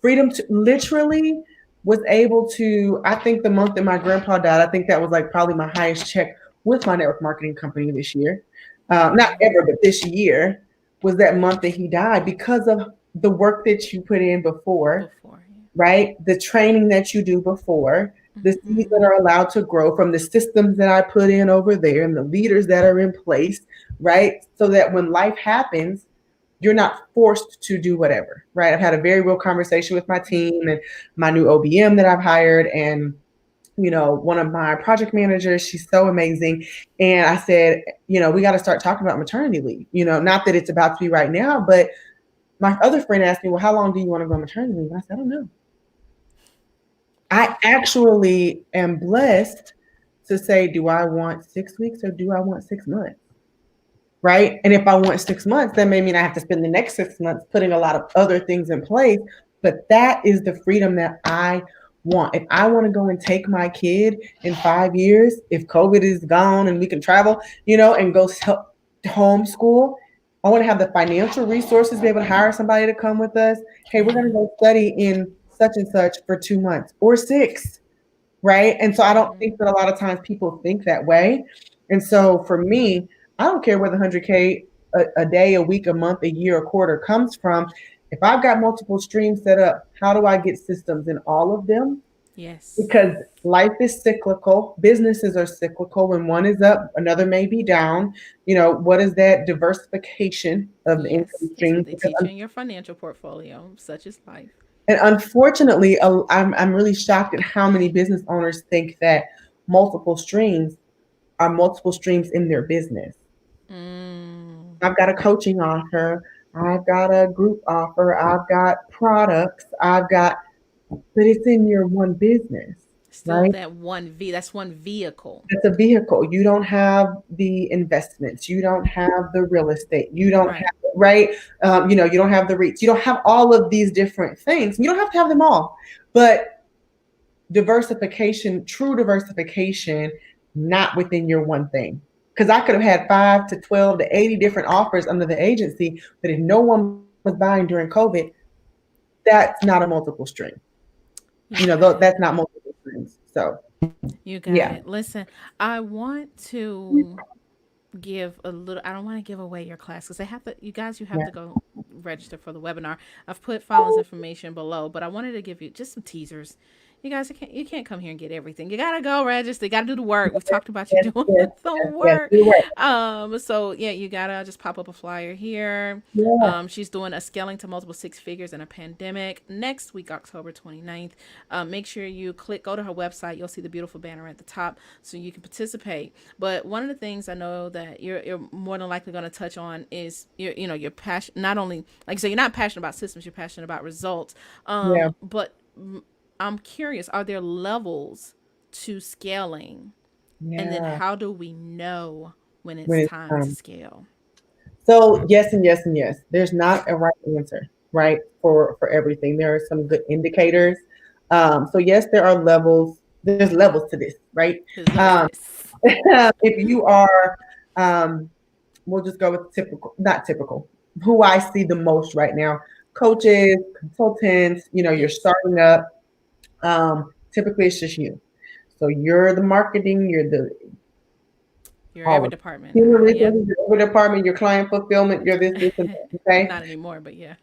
freedom to literally was able to. I think the month that my grandpa died, I think that was like probably my highest check with my network marketing company this year. Not Mm-hmm. ever, but this year was that month that he died, because of the work that you put in before, Before. Yeah. right? The training that you do before, the seeds Mm-hmm. that are allowed to grow from the systems that I put in over there and the leaders that are in place, right? So that when life happens, you're not forced to do whatever, right? I've had a very real conversation with my team and my new OBM that I've hired, and one of my project managers, she's so amazing. And I said, we got to start talking about maternity leave. Not that it's about to be right now, but my other friend asked me, well, how long do you want to go on maternity leave? And I said, I don't know. I actually am blessed to say, do I want 6 weeks or do I want 6 months? Right. And if I want 6 months, that may mean I have to spend the next 6 months putting a lot of other things in place. But that is the freedom that I want. If I want to go and take my kid in 5 years, if COVID is gone and we can travel, and go homeschool, I want to have the financial resources to be able to hire somebody to come with us. Hey, we're going to Yeah. go study in such and such for 2 months or six. Right. And so I don't Mm-hmm. think that a lot of times people think that way. And so for me, I don't care where the 100K a day, a week, a month, a year, a quarter comes from. If I've got multiple streams set up, how do I get systems in all of them? Yes. Because life is cyclical, businesses are cyclical. When one is up, another may be down. What is that diversification of the Yes. income That's what streams? they Because, teach you in your financial portfolio, such as life. and unfortunately, I'm really shocked at how many business owners think that multiple streams are multiple streams in their business. Mm. I've got a coaching offer, I've got a group offer, I've got products, but it's in your one business, Still right? that one that's one vehicle. It's a vehicle. You don't have the investments, you don't have the real estate, you don't Right. have, right? You don't have the REITs, you don't have all of these different things. You don't have to have them all, but diversification, true diversification, not within your one thing. Because I could have had 5 to 12 to 80 different offers under the agency, but if no one was buying during COVID, that's not a multiple stream. You got it. That's not multiple streams. So, You got yeah. it. Listen, I want to give a little, I don't want to give away your class because they have to, you guys, you have Yeah. to go register for the webinar. I've put Fallon's information below, but I wanted to give you just some teasers. You guys, you can't come here and get everything. You gotta go register. You gotta do the work. We've talked about you Yes, doing yes, the yes, yes. work. You're right. So yeah, you gotta just pop up a flyer here. Yeah, She's doing a scaling to multiple six figures in a pandemic next week, October 29th. Make sure you go to her website. You'll see the beautiful banner at the top so you can participate. But one of the things I know that you're more than likely going to touch on is your passion. Not only, like I say, you're not passionate about systems, you're passionate about results. yeah, But I'm curious, are there levels to scaling? And then yeah. how do we know when it's When it's time to time. scale? So yes and yes and yes. There's not a right answer, right, for everything. There are some good indicators. So yes, there are levels. There's levels to this, right? There's levels to Um, this. if you are, um, we'll just go with typical, not typical. Who I see the most right now, coaches, consultants. You're Yes. starting up. Typically, it's just you. So you're the marketing. You're the You're all every of department. human Yep. resources, your department, your client fulfillment, your this, and that. Okay. Not anymore, but yeah.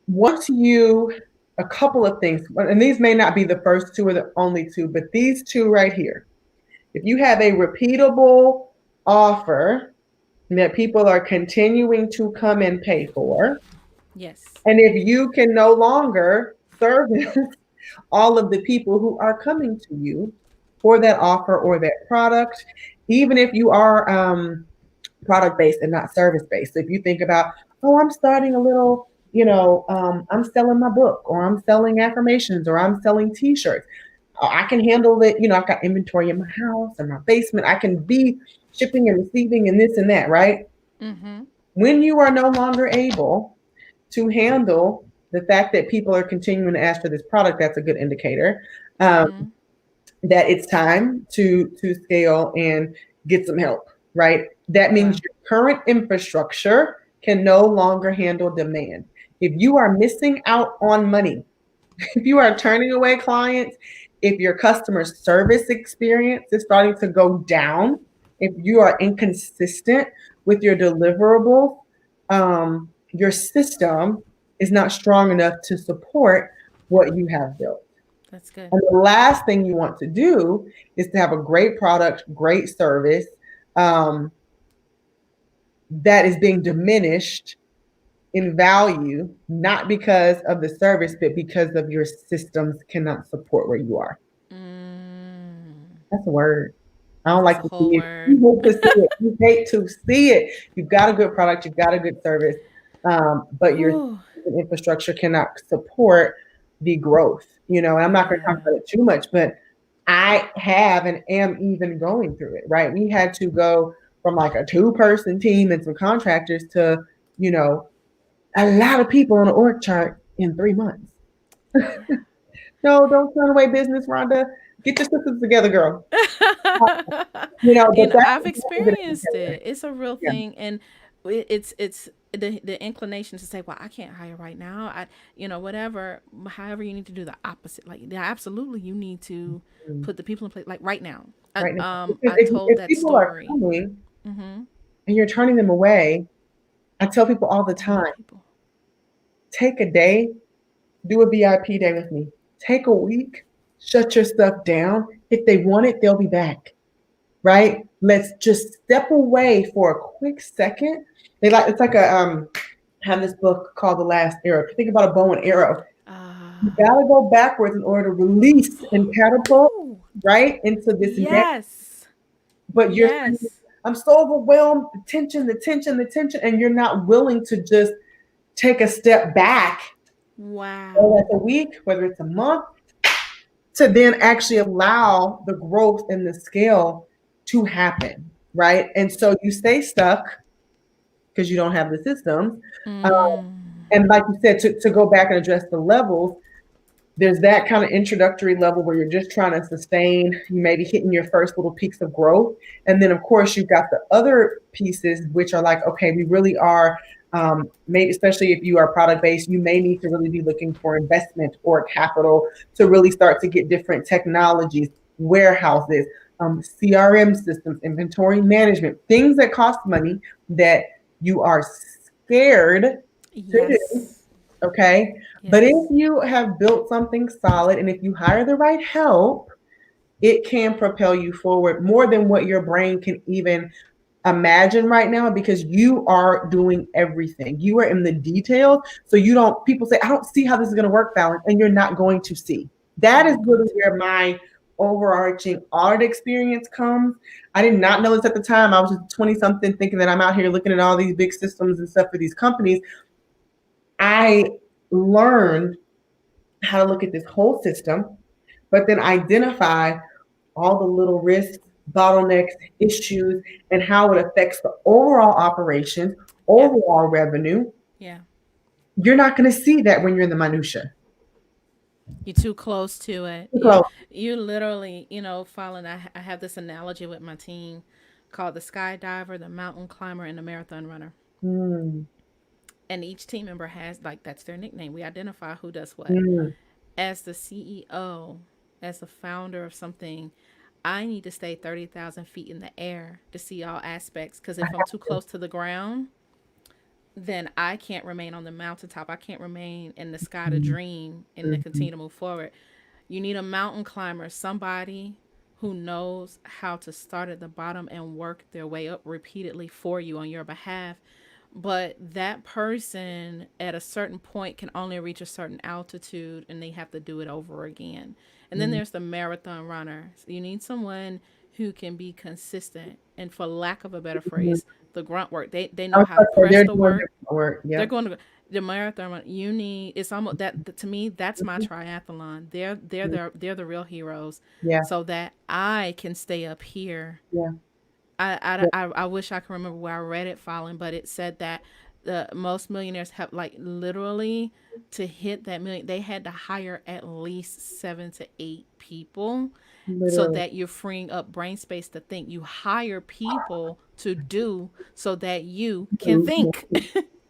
Once you, a couple of things, and these may not be the first two or the only two, but these two right here. If you have a repeatable offer that people are continuing to come and pay for, Yes. and if you can no longer service all of the people who are coming to you for that offer or that product, even if you are product based and not service based. So if you think about, oh, I'm starting a little, I'm selling my book, or I'm selling affirmations, or I'm selling T-shirts. I can handle it. I've got inventory in my house and my basement. I can be shipping and receiving and this and that, right? Mm-hmm. When you are no longer able to handle the fact that people are continuing to ask for this product, that's a good indicator. Um, Mm-hmm. that it's time to scale and get some help, right? That means Wow. your current infrastructure can no longer handle demand. If you are missing out on money, if you are turning away clients, if your customer service experience is starting to go down, if you are inconsistent with your deliverables, your system is not strong enough to support what you have built. That's good. And the last thing you want to do is to have a great product, great service um, that is being diminished in value, not because of the service, but because of your systems cannot support where you are. Mm, That's a word. I don't that's like a to whole see it. word. You hate to see it. You hate to see it. You've got a good product. You've got a good service, but your Whew. infrastructure cannot support the growth. And I'm not going to talk Yeah. about it too much, but I have and am even going through it. Right? We had to go from like a two-person team and some contractors to, you know, a lot of people on the org chart in 3 months. Yeah. No, don't turn away business, Rhonda. Get your systems together, girl. But I've that's an experienced indicator. it. It's a real Yeah, thing, and it's the inclination to say, "Well, I can't hire right now." Whatever. However, you need to do the opposite. Like, yeah, absolutely, you need to mm, put the people in place. Like right now, I, right now. um, Because I if, told if that people are story. coming Mm-hmm. and you're turning them away, I tell people all the Don't need time, people. take a day, do a VIP day with me. Take a week, shut your stuff down. If they want it, they'll be back. Right? Let's just step away for a quick second. It's like have this book called The Last Arrow. If you think about a bow and arrow, you Uh, gotta go backwards in order to release and catapult Woo! right into this next. Yes. But you're saying, Yes. I'm so overwhelmed, the tension, the tension, the tension, and you're not willing to just take a step back, whether Wow. it's a week, whether it's a month, to then actually allow the growth and the scale to happen, right? And so you stay stuck because you don't have the systems. Uh, Mm. and like you said, to go back and address the levels, there's that kind of introductory level where you're just trying to sustain, you may be hitting your first little peaks of growth. And then, of course, you've got the other pieces, which are like, okay, we really are, maybe especially if you are product based, you may need to really be looking for investment or capital to really start to get different technologies, warehouses, CRM systems, inventory management, things that cost money that you are scared to do Yes. Okay. But if Yes. you have built something solid and if you hire the right help, it can propel you forward more than what your brain can even imagine right now, because you are doing everything. You are in the details. So you don't, people say, I don't see how this is going to work, Fallon, and you're not going to see. You're That is not going really to. where my overarching audit experience comes. I did not know this at the time. I was just 20 something thinking that I'm out here looking at all these big systems and stuff for these companies. I learned how to look at this whole system, but then identify all the little risks, bottlenecks, issues, and how it affects the overall operations, Yeah. overall revenue. Yeah. You're not going to see that when you're in the minutia. You're too close to it. You Close. you literally, Fallon, I have this analogy with my team called the skydiver, the mountain climber, and the marathon runner. Mm, And each team member has, like, that's their nickname. We identify who does what. mm, As the CEO, as the founder of something, I need to stay 30,000 feet in the air to see all aspects. Because I if I'm have too to. close to the ground, then I can't remain on the mountaintop. I can't remain in the sky to Mm, dream and to mm, continue to move forward. You need a mountain climber, somebody who knows how to start at the bottom and work their way up repeatedly for you on your behalf. But that person at a certain point can only reach a certain altitude and they have to do it over again. And then mm, there's the marathon runner. So you need someone who can be consistent and, for lack of a better mm. phrase, the grunt work. They I know was how to about to say press they're the doing work. different work. They're Yep. going to the marathon run. You need, it's almost that, to me, that's my Mhm. triathlon. They're the real heroes, Yeah. so that I can stay up here. Yeah. Yeah. I wish I could remember where I read it, Fallen, but it said that the most millionaires have, like, literally, to hit that million, they had to hire at least 7 to 8 people, so Literally. that you're freeing up brain space to think. You hire people to do so that you can think.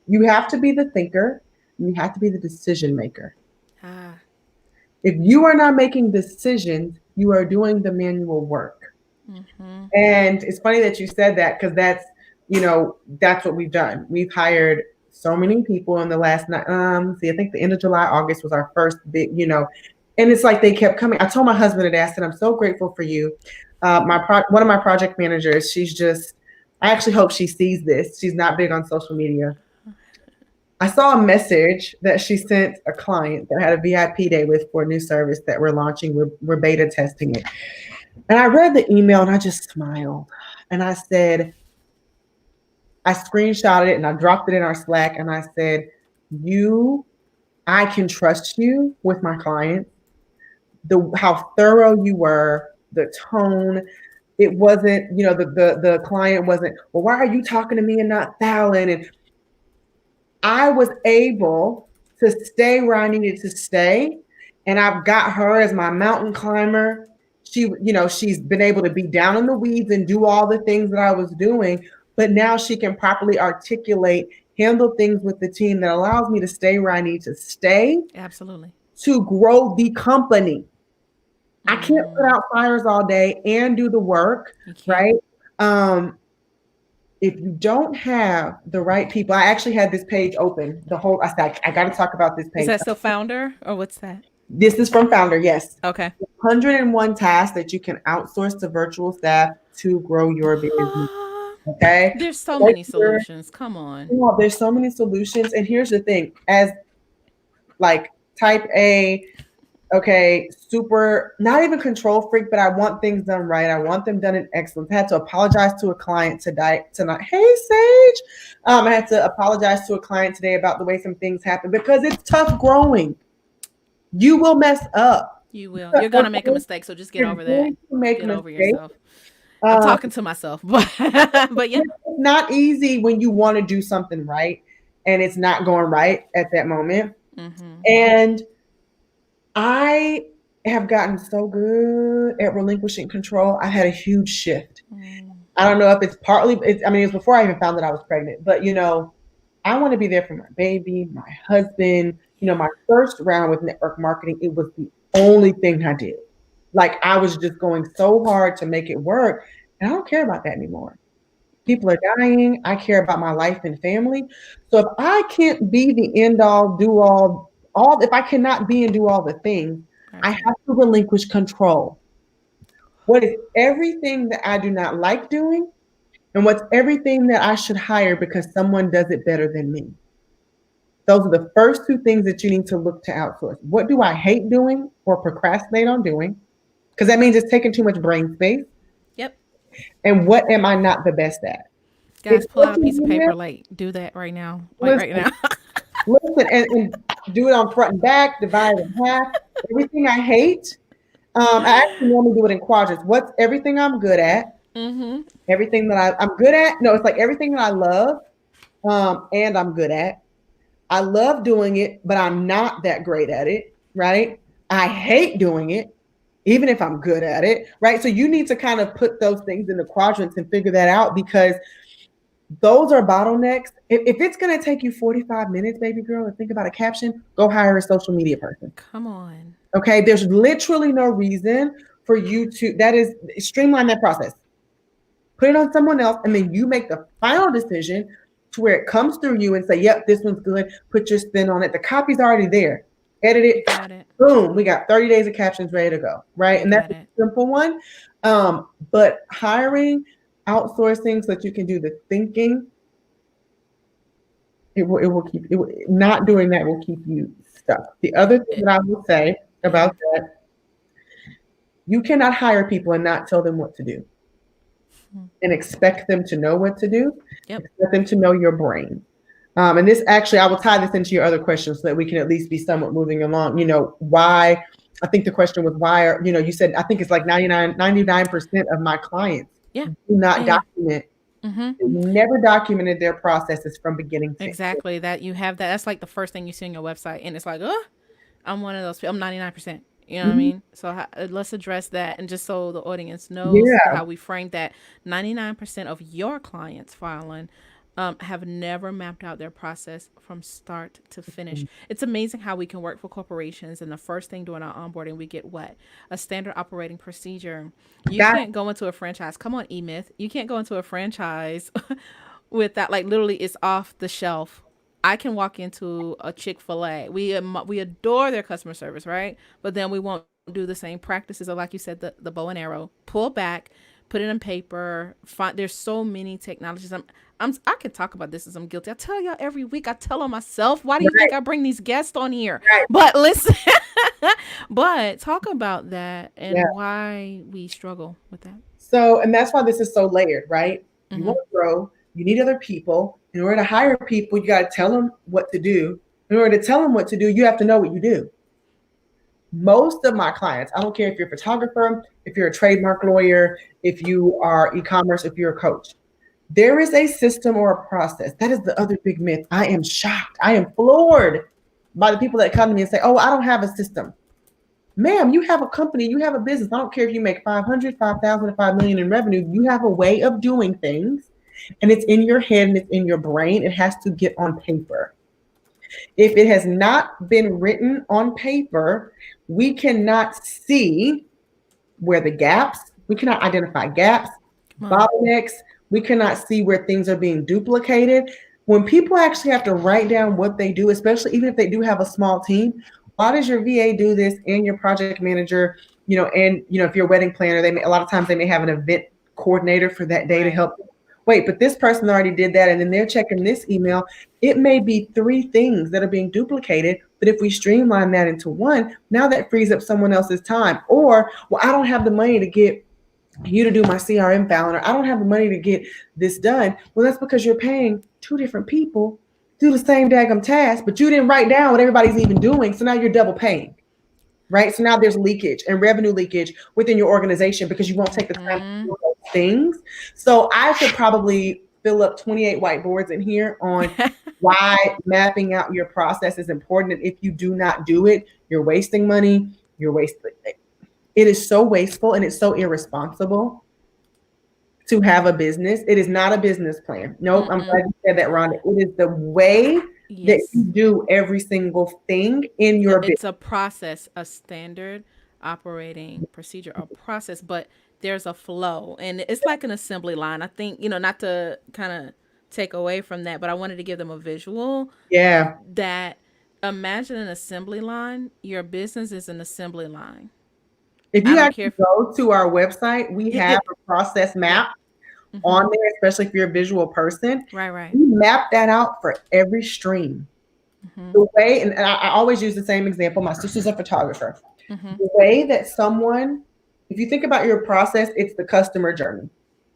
You have to be the thinker. And you have to be the decision maker. Ah, If you are not making decisions, you are doing the manual work. mm-hmm. And it's funny that you said that, because that's what we've done. We've hired so many people in the last I think the end of July, August was our first big. And it's like they kept coming. I told my husband today, I said, I'm so grateful for you. One of my project managers, I actually hope she sees this. She's not big on social media. I saw a message that she sent a client that had a VIP day with for a new service that we're launching. We're beta testing it. And I read the email and I just smiled. And I said, I screenshotted it and I dropped it in our Slack. And I said, I can trust you with my clients. How thorough you were, the tone. It wasn't, the client wasn't, well, why are you talking to me and not Fallon? And I was able to stay where I needed to stay. And I've got her as my mountain climber. She's been able to be down in the weeds and do all the things that I was doing, but now she can properly articulate, handle things with the team that allows me to stay where I need to stay Absolutely. to grow the company. I can't put Mm, out fires all day and do the work, you can't. right? Um, if you don't have the right people, I actually had this page open. I said, I got to talk about this Is page. that still founder or what's that? This is from Founder, yes. Okay. 101 tasks that you can outsource to virtual staff to grow your business. Ah, Okay. there's so Make many sure, solutions. Come on. there's so many solutions. And here's the thing, as like type A, okay, super, not even control freak, but I want things done right. I want them done in excellence. I had to apologize to a client tonight. Hey, Sage. I had to apologize to a client today about the way some things happen, because it's tough growing. You will mess up. You will. You're gonna make a mistake, so just get You're over that. going to make Get over mistakes. yourself. I'm Um, talking to myself, but yeah. it's not easy when you want to do something right and it's not going right at that moment. Mm-hmm. And I have gotten so good at relinquishing control. I had a huge shift. Mm, I don't know if it's partly, it was before I even found that I was pregnant, but I want to be there for my baby, my husband. yeah. My first round with network marketing, it was the only thing I did. Like, I was just going so hard to make it work. And I don't care about that anymore. People are dying. I care about my life and family. So if I can't be the end all, do all, if I cannot be and do all the things, I Right. have to relinquish control. What is everything that I do not like doing? And what's everything that I should hire because someone does it better than me? Those are the first two things that you need to look to outsource. What do I hate doing or procrastinate on doing? Because that means it's taking too much brain space. Yep. And what am I not the best at? If Guys, pull out a social piece of media, paper. Like, do that right now. Like, right listen, now. listen, and do it on front and back, divide it in half. Everything I hate, I actually normally do it in quadrants. What's everything I'm good at? Mm-hmm. Everything that I'm good at? No, it's like everything that I love, and I'm good at. I love doing it, but I'm not that great at it, right? I hate doing it, even if I'm good at it, right? So you need to kind of put those things in the quadrants and figure that out because those are bottlenecks. If it's going to take you 45 minutes, baby girl, and think about a caption, go hire a social media person. Come on. Okay. There's literally no reason for you to, that is, streamline that process. Put it on someone else, and then you make the final decision to where it comes through you and say, yep, this one's good. Put your spin on it. The copy's already there. Edit You it. got it. Boom. We got 30 days of captions ready to go. Right. You And that's got a it. simple one. But hiring, outsourcing so that you can do the thinking, it will keep it will, not doing that will keep you stuck. The other thing It, that I will say yeah. about that, you cannot hire people and not tell them what to do and expect them to know what to do, Yep. expect them to know your brain. And this actually, I will tie this into your other questions so that we can at least be somewhat moving along. Why? I think the question was why are, you said, I think it's like 99% of my clients Yeah. do not Yeah. Yeah. document, Mm-hmm. they never documented their processes from beginning to end. Exactly. That you have that. That's like the first thing you see on your website, and it's like, oh, I'm one of those. I'm 99%. You know what I Mhm. mean? So let's address that, and just so the audience knows Yeah. how we frame that, 99% of your clients, Fallon, have never mapped out their process from start to finish. It's amazing how we can work for corporations, and the first thing during our onboarding, we get what? A standard operating procedure. You Got can't go into a franchise. Come on, E-Myth. You can't go into a franchise with that. Like, literally, it's off the shelf. I can walk into a Chick-fil-A. We adore their customer service, right? But then we won't do the same practices of, like you said, the bow and arrow. Pull back, put it in paper. There's so many technologies. I could talk about this as I'm guilty. I tell y'all every week. I tell on myself. Why do you think right, I bring these guests on here? right. But listen, but talk about that Yeah. and why we struggle with that. So, and that's why this is so layered, right? You Mm-hmm. want to grow, you need other people. In order to hire people, you got to tell them what to do. In order to tell them what to do, you have to know what you do. Most of my clients, I don't care if you're a photographer, if you're a trademark lawyer, if you are e-commerce, if you're a coach, there is a system or a process. That is the other big myth. I am shocked. I am floored by the people that come to me and say, oh, I don't have a system. Ma'am, you have a company, you have a business. I don't care if you make 500, 5,000, or 5 million in revenue. You have a way of doing things, and it's in your head and it's in your brain. It has to get on paper. If it has not been written on paper, we cannot see where the gaps, we cannot identify gaps, Come on. bottlenecks, we cannot see where things are being duplicated. When people actually have to write down what they do, especially even if they do have a small team, why does your VA do this and your project manager, and if you're a wedding planner, a lot of times they may have an event coordinator for that day to Right. help. Wait, but this person already did that, and then they're checking this email. It may be three things that are being duplicated, but if we streamline that into one, now that frees up someone else's time. Or, well, I don't have the money to get you to do my CRM Fallon, or I don't have the money to get this done. Well, that's because you're paying two different people to do the same daggum task, but you didn't write down what everybody's even doing. So now you're double paying, right? So now there's leakage and revenue leakage within your organization because you won't take the time to Mm-hmm. do those things. So I could probably fill up 28 whiteboards in here on why mapping out your process is important. And if you do not do it, you're wasting money. You're wasting it is so wasteful and it's so irresponsible to have a business. It is not a business plan. Nope, I'm Mm-mm. glad you said that, Rhonda. It is the way that you Yes. do every single thing in your business. It's a process, a standard operating procedure, a process, but there's a flow, and it's like an assembly line. I think, not to kind of take away from that, but I wanted to give them a visual Yeah. that imagine an assembly line. Your business is an assembly line. If I you don't care actually if go to our website, we it have did. a process Yeah. map Mm-hmm. on there, especially if you're a visual person. Right, right. We map that out for every stream. Mm-hmm. The way, and I always use the same example. My sister's a photographer. Mm-hmm. The way that someone, if you think about your process, it's the customer journey.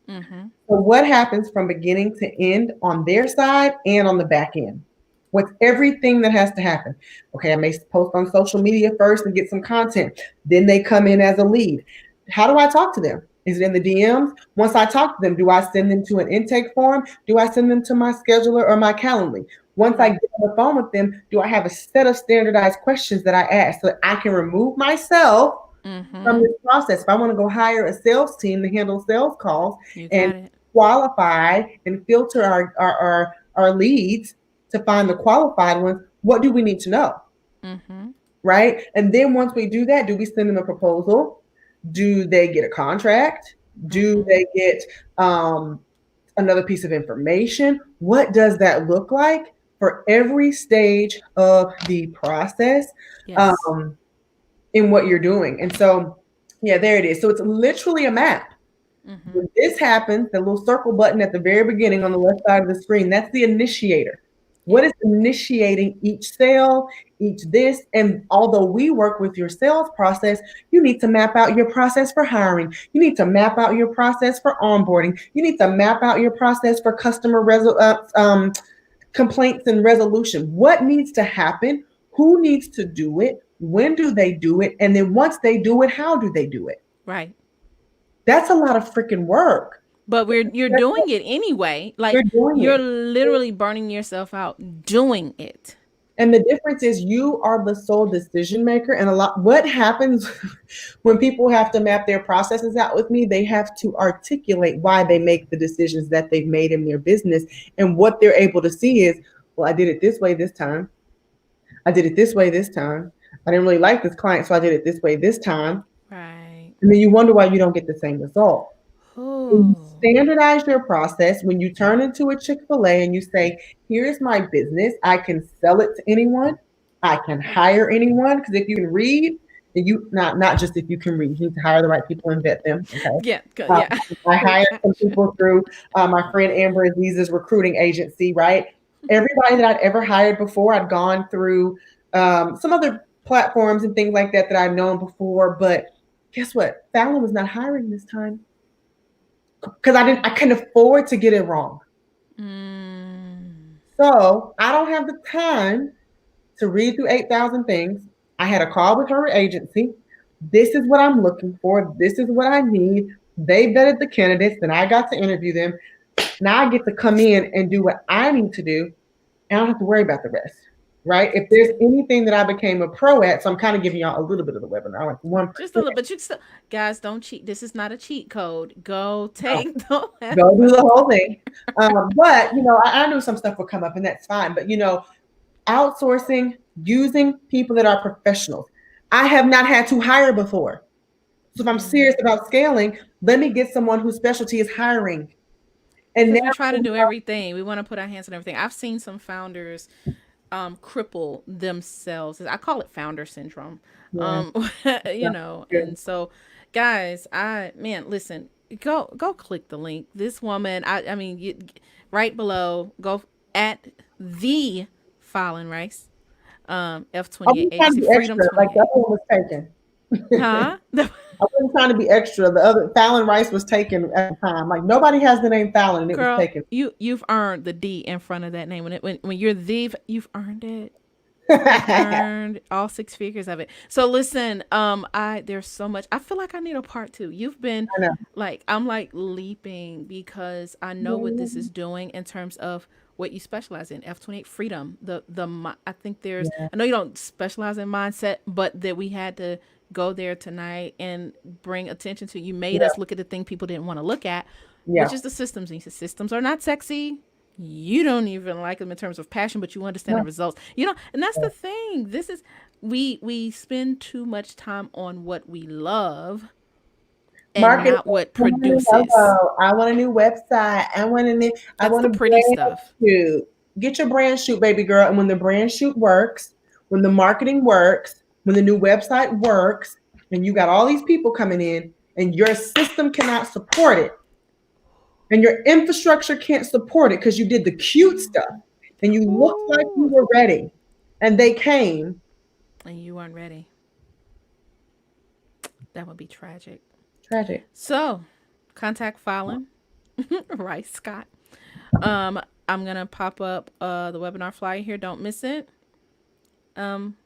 Mm-hmm. So what happens from beginning to end on their side and on the back end? What's everything that has to happen? Okay, I may post on social media first and get some content. Then they come in as a lead. How do I talk to them? Is it in the DMs? Once I talk to them, do I send them to an intake form? Do I send them to my scheduler or my Calendly? Once I Right. get on the phone with them, do I have a set of standardized questions that I ask so that I can remove myself from Mm-hmm. this process? If I want to go hire a sales team to handle sales calls You and got it. qualify and filter our leads to find the qualified ones, what do we need to know? Mm-hmm. Right? And then once we do that, do we send them a proposal? Do they get a contract? Do Mm-hmm. they get another piece of information? What does that look like for every stage of the process? Yes. Um, in what you're doing. And so, yeah, there it is. So it's literally a map. Mm-hmm. When this happens, the little circle button at the very beginning on the left side of the screen, that's the initiator. What Yeah. is initiating each sale, each this? And although we work with your sales process, you need to map out your process for hiring. You need to map out your process for onboarding. You need to map out your process for customer complaints and resolution. What needs to happen? Who needs to do it? When do they do it? And then once they do it, how do they do it? Right. That's a lot of freaking work. But you're doing it anyway. You're Like, doing you're it. literally burning yourself out doing it. And the difference is you are the sole decision maker. And a lot, what happens when people have to map their processes out with me, they have to articulate why they make the decisions that they've made in their business. And what they're able to see is, well, I did it this way this time. I did it this way this time. I didn't really like this client, so I did it this way this time. Right. And then you wonder why you don't get the same result. When you Oh. standardize your process, when you turn into a Chick-fil-A and you say, here's my business, I can sell it to anyone, I can hire anyone, because if you can read, and you not just if you can read, you need to hire the right people and vet them. Okay. Yeah. Uh, Yeah. I hired some Gotcha. people through my friend Amber Aziz's recruiting agency, right? Everybody that I'd ever hired before, I'd gone through some other platforms and things like that that I've known before. But guess what? Fallon was not hiring this time because I couldn't afford to get it wrong. Mm. So I don't have the time to read through 8,000 things. I had a call with her agency. This is what I'm looking for. This is what I need. They vetted the candidates, and I got to interview them. Now I get to come in and do what I need to do, and I don't have to worry about the rest. Right? If there's anything that I became a pro at, so I'm kind of giving y'all a little bit of the webinar, like Just a 1%. little, but you still, guys, don't cheat. This is not a cheat code. Go take the Go do the whole webinar. thing. But I knew some stuff would come up, and that's fine. But outsourcing, using people that are professionals. I have not had to hire before. So if I'm serious about scaling, let me get someone whose specialty is hiring. And Because now, we try to do everything. We want to put our hands on everything. I've seen some founders cripple themselves. I call it founder syndrome. yeah, Um, yeah, good. and so, guys, listen, go click the link. This woman, I mean, right below, go at the Fallon Rice, I F28 wasn't trying to agency, be Freedom extra, like the 28. other one was taken. Huh? I wasn't trying to be extra. The other Fallon Rice was taken at the time. Like nobody has the name Fallon, and it was Girl, taken. you've earned the D in front of that name. When you're you've earned it. You've earned all six figures of it. So listen, I there's so much. I feel like I need a part two. You've been I know. like I'm like leaping because I know what this is doing in terms of what you specialize in. F28 freedom. I think there's Yeah, I know you don't specialize in mindset, but that we had to go there tonight and bring attention to. You made yeah, us look at the thing people didn't want to look at, which yeah. is the systems. And you said systems are not sexy. You don't even like them in terms of passion, but you understand the No, results. And that's the thing. This is we spend too much time on what we love and Marketing. not what I want a new produces. logo. I want a new website. I That's want the a pretty brand stuff. shoot. Get your brand shoot, baby girl. And when the brand shoot works, when the marketing works, when the new website works, and you got all these people coming in, and your system cannot support it, and your infrastructure can't support it because you did the cute stuff, and you looked like you Ooh, were ready, and they came. and you weren't ready. That would be tragic. Tragic. So, contact Fallon Rice Scott. Um, I'm gonna pop up the webinar flyer here. Don't miss it. Um,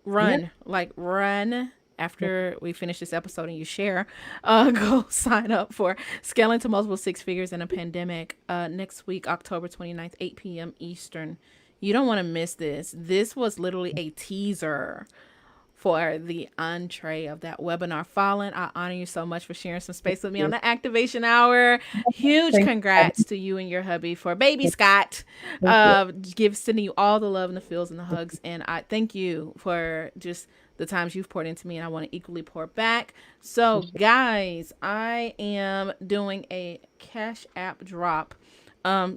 Yeah. run like run after we finish this episode and you share. Go sign up for Scaling to Multiple Six Figures in a Pandemic next week, October 29th, 8 p.m. Eastern. You don't want to miss this. This was literally a teaser for the entree of that webinar. Fallon, I honor you so much for sharing some space with me on the activation hour. Huge Thank congrats to you and your hubby for baby you. Scott. Thank you. Sending you all the love and the feels and the hugs. And I thank you for just the times you've poured into me, and I want to equally pour back. So, guys, I am doing a Cash App drop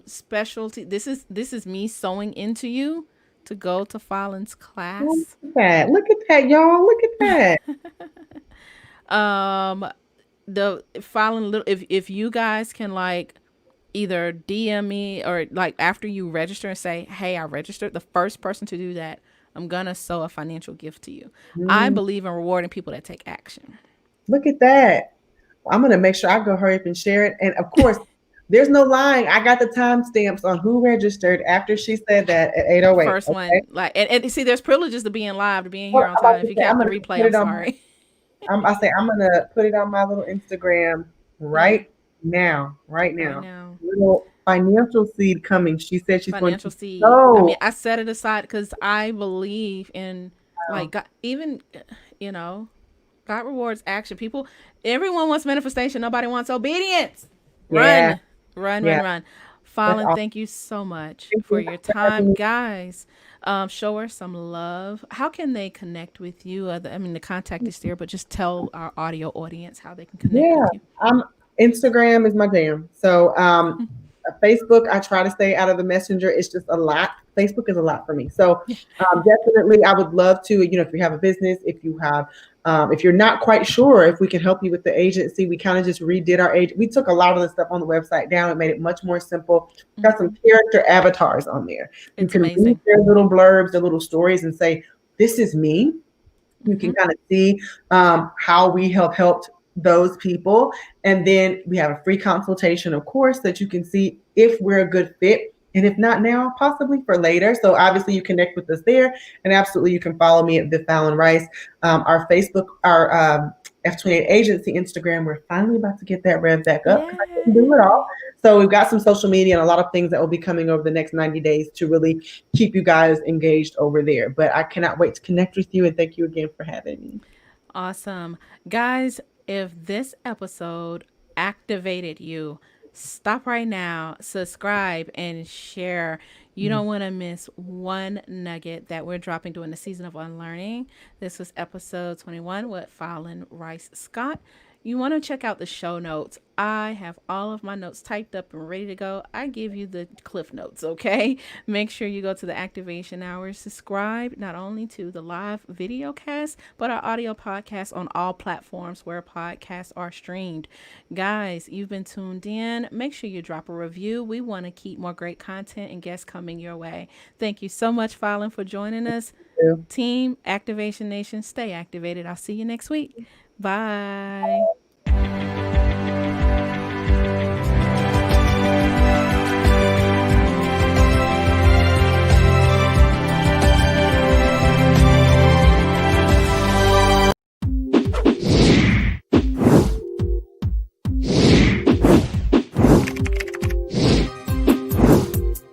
specialty. This is me sewing into you to go to Fallon's Look class. at that. Look at that, y'all. Look at that. Um, the Fallon little if you guys can like either DM me or like after you register and say, "Hey, I registered." The first person to do that, I'm gonna sow a financial gift to you. I Mm, believe in rewarding people that take action. look at that. I'm gonna make sure I go hurry up and share it. And of course, there's no lying. I got the timestamps on who registered after she said that at 8:08. First Okay. one, like, and see, there's privileges to being live, to being Well, here on I'm about time. to If you say I'm have to gonna replay, put I'm it on. sorry. I say I'm gonna put it on my little Instagram Yeah, right now. Right right now. now. Little financial seed coming. She said she's going Financial to seed. I mean, sow. I set it aside because I believe in like God, even you know God rewards action. People, everyone wants manifestation. Nobody wants obedience. Yeah. Run, run, Yeah. run, run. That's Fallen, awesome. thank you so much Thank for you your for having time, me. guys. Show her some love. How can they connect with you? I mean, the contact is there, but just tell our audio audience how they can connect Yeah, with you. Instagram is my jam. So Facebook, I try to stay out of the messenger. It's just a lot. Facebook is a lot for me. So definitely, I would love to. You know, if you have a business, if you're not quite sure if we can help you with the agency, we kind of just redid our age. We took a lot of the stuff on the website down and made it much more simple. Got some Hmm. character avatars on there. You It's can read amazing. their little blurbs, their little stories, and say, "This is me." You can Hmm. kind of see how we have helped those people. And then we have a free consultation, of course, that you can see if we're a good fit. And if not now, possibly for later. So obviously you connect with us there. And absolutely you can follow me at the Fallon Rice. Our Facebook, our F28 agency Instagram, we're finally about to get that rev back up because I couldn't do it all. Yay. So we've got some social media and a lot of things that will be coming over the next 90 days to really keep you guys engaged over there. But I cannot wait to connect with you and thank you again for having me. Awesome. Guys, if this episode activated you, stop right now, subscribe, and share. You don't want to miss one nugget that we're dropping during the season of unlearning. This was episode 21 with Fallon Rice Scott. You want to check out the show notes. I have all of my notes typed up and ready to go. I give you the cliff notes, okay? Make sure you go to the activation hours, subscribe not only to the live video cast, but our audio podcast on all platforms where podcasts are streamed. Guys, you've been tuned in. Make sure you drop a review. We want to keep more great content and guests coming your way. Thank you so much, Fallon, for joining us. Team Activation Nation, stay activated. I'll see you next week. Bye.